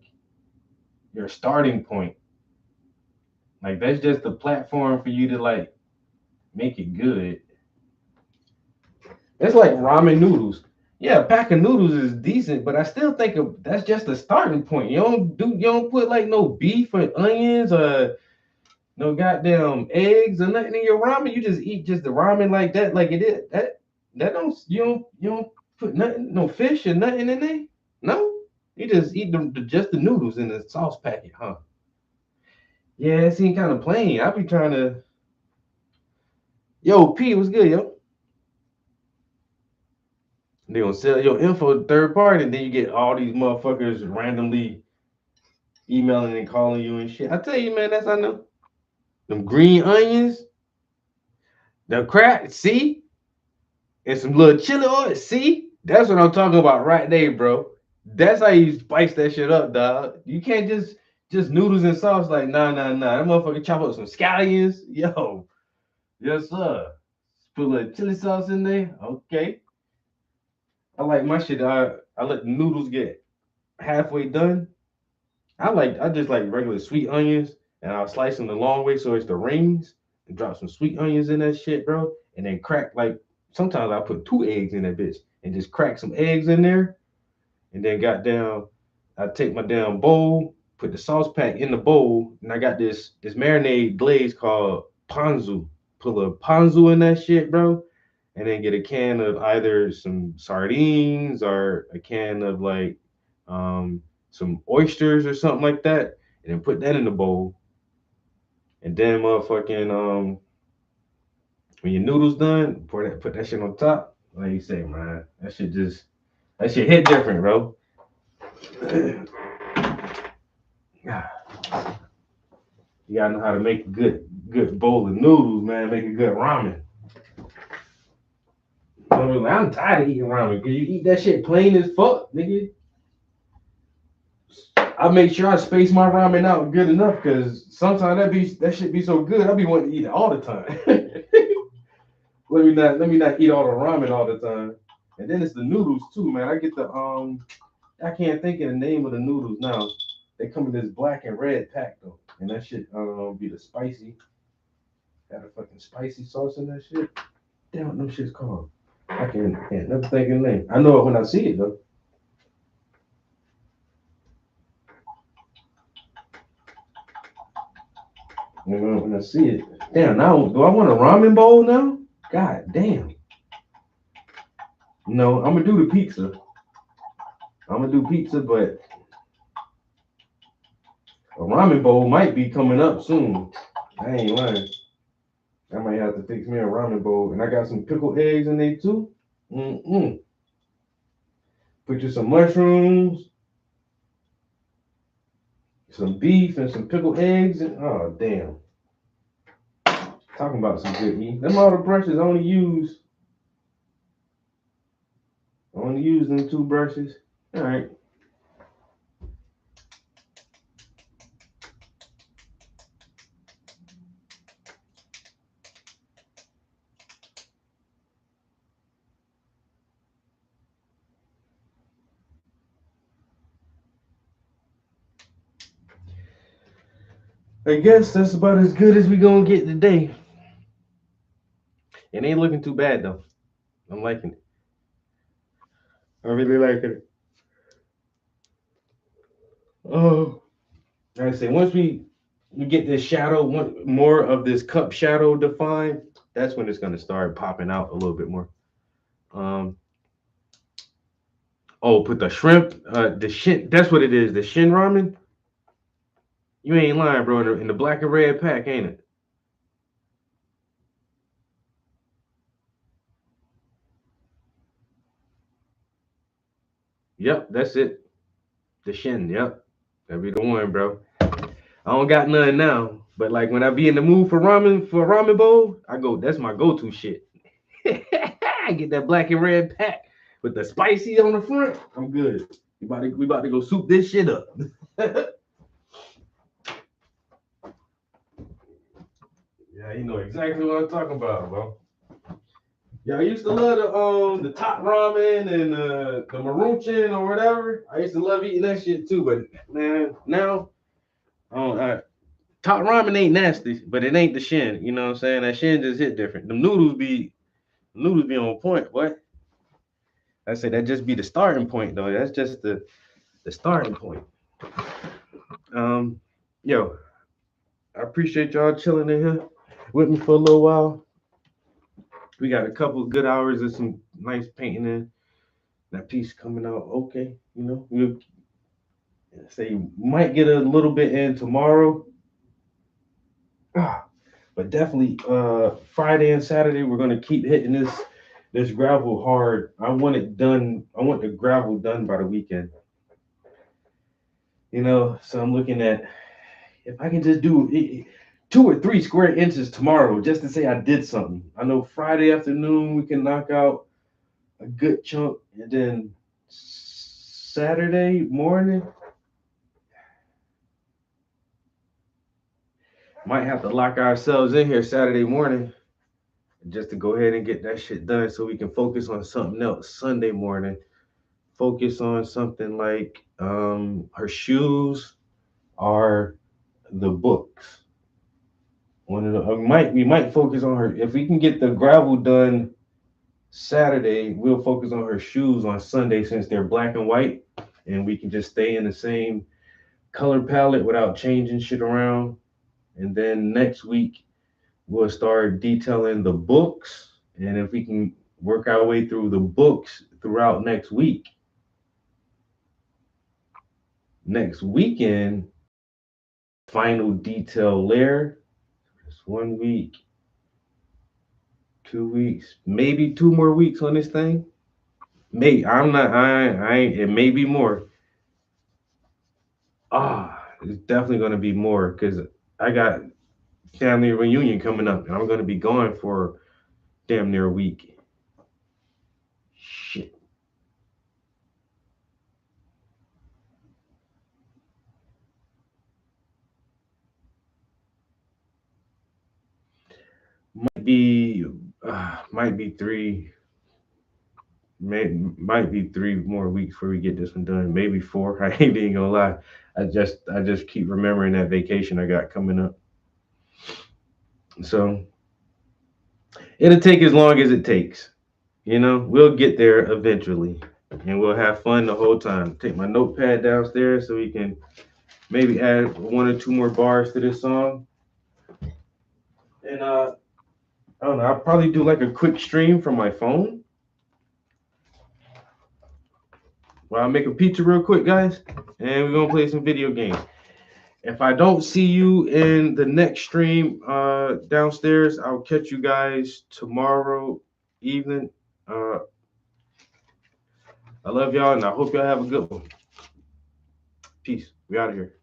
your starting point. Like that's just the platform for you to like make it good. It's like ramen noodles. Yeah, a pack of noodles is decent, but I still think that's just a starting point. You don't put like no beef or onions or no goddamn eggs or nothing in your ramen. You just eat just the ramen like that, like it is. That don't you don't put nothing, no fish or nothing in there. No, you just eat just the noodles in the sauce packet, huh? Yeah, it seems kind of plain. I be trying to. Yo, P, what's good, yo? They gonna sell your info to third party, and then you get all these motherfuckers randomly emailing and calling you and shit. I tell you, man, that's I know. Them green onions, the crack, see, and some little chili oil. See, that's what I'm talking about right there, bro. That's how you spice that shit up, dog. You can't just noodles and sauce like nah. That motherfucker chop up some scallions, yo. Yes, sir. Put a little chili sauce in there. Okay. I like my shit. I let the noodles get halfway done. I just like regular sweet onions, and I'll slice them the long way so it's the rings, and drop some sweet onions in that shit, bro. And then crack like sometimes I put 2 eggs in that bitch and just crack some eggs in there. And then I take my damn bowl, put the sauce pack in the bowl, and I got this marinade glaze called ponzu. Put a ponzu in that shit, bro. And then get a can of either some sardines or a can of like some oysters or something like that, and then put that in the bowl. And then motherfucking when your noodles done, put that shit on top. Like you say, man, that shit hit different, bro. You gotta know how to make a good bowl of noodles, man. Make a good ramen. I'm tired of eating ramen because you eat that shit plain as fuck, nigga. I make sure I space my ramen out good enough because sometimes that shit be so good, I be wanting to eat it all the time. let me not eat all the ramen all the time. And then it's the noodles too, man. I get I can't think of the name of the noodles now. They come in this black and red pack though, and that shit be the spicy. Got a fucking spicy sauce in that shit. Damn, what them shit's called. I can't never think of the name. I know it when I see it though. When I see it. Damn, now do I want a ramen bowl now? God damn. No, I'm gonna do the pizza. But a ramen bowl might be coming up soon. I ain't lying. I might have to fix me a ramen bowl. And I got some pickled eggs in there too. Put you some mushrooms, some beef, and some pickled eggs. And oh damn. Talking about some good eating. Them all the brushes I only use them 2 brushes. All right. I guess that's about as good as we gonna get today. It ain't looking too bad though. I'm liking it. I really like it. Oh, like I say, once we get this shadow, more of this cup shadow defined, that's when it's gonna start popping out a little bit more. Oh, put the shrimp, the shin. That's what it is. The shin ramen. You ain't lying, bro. In the black and red pack, ain't it? Yep, that's it. The shin. Yep, that be the one, bro. I don't got none now, but like when I be in the mood for ramen bowl, I go. That's my go-to shit. I get that black and red pack with the spicy on the front. I'm good. We about to go soup this shit up. Yeah, you know exactly what I'm talking about, bro. Yeah, I used to love the top ramen and the maruchan or whatever. I used to love eating that shit too, but man, now top ramen ain't nasty, but it ain't the shin. You know what I'm saying? That shin just hit different. The noodles be on point, boy. I say that just be the starting point though. That's just the starting point. Yo, I appreciate y'all chilling in here with me for a little while. We got a couple of good hours of some nice painting in. That piece coming out okay. You know, we'll say you might get a little bit in tomorrow. But definitely Friday and Saturday we're gonna keep hitting this gravel hard. I want it done. I want the gravel done by the weekend. You know, so I'm looking at if I can just do 2 or 3 square inches tomorrow just to say I did something. I know Friday afternoon we can knock out a good chunk, and then Saturday morning might have to lock ourselves in here Saturday morning just to go ahead and get that shit done so we can focus on something else Sunday morning. Focus on something like her shoes or the books. One of the we might focus on her if we can get the gravel done Saturday. We'll focus on her shoes on Sunday since they're black and white, and we can just stay in the same color palette without changing shit around. And then next week we'll start detailing the books, and if we can work our way through the books throughout next week, next weekend, final detail layer. It's 1 week, 2 weeks, maybe 2 more weeks on this thing. Maybe it may be more. It's definitely gonna be more because I got family reunion coming up and I'm gonna be gone for damn near a week. Shit. Might be 3, might be 3 more weeks before we get this one done. Maybe 4. I ain't even gonna lie. I just keep remembering that vacation I got coming up. So it'll take as long as it takes. You know, we'll get there eventually, and we'll have fun the whole time. Take my notepad downstairs so we can maybe add 1 or 2 more bars to this song. And I don't know. I'll probably do like a quick stream from my phone. Well, I'll make a pizza real quick, guys, and we're gonna play some video games. If I don't see you in the next stream downstairs, I'll catch you guys tomorrow evening. I love y'all, and I hope y'all have a good one. Peace. We out of here.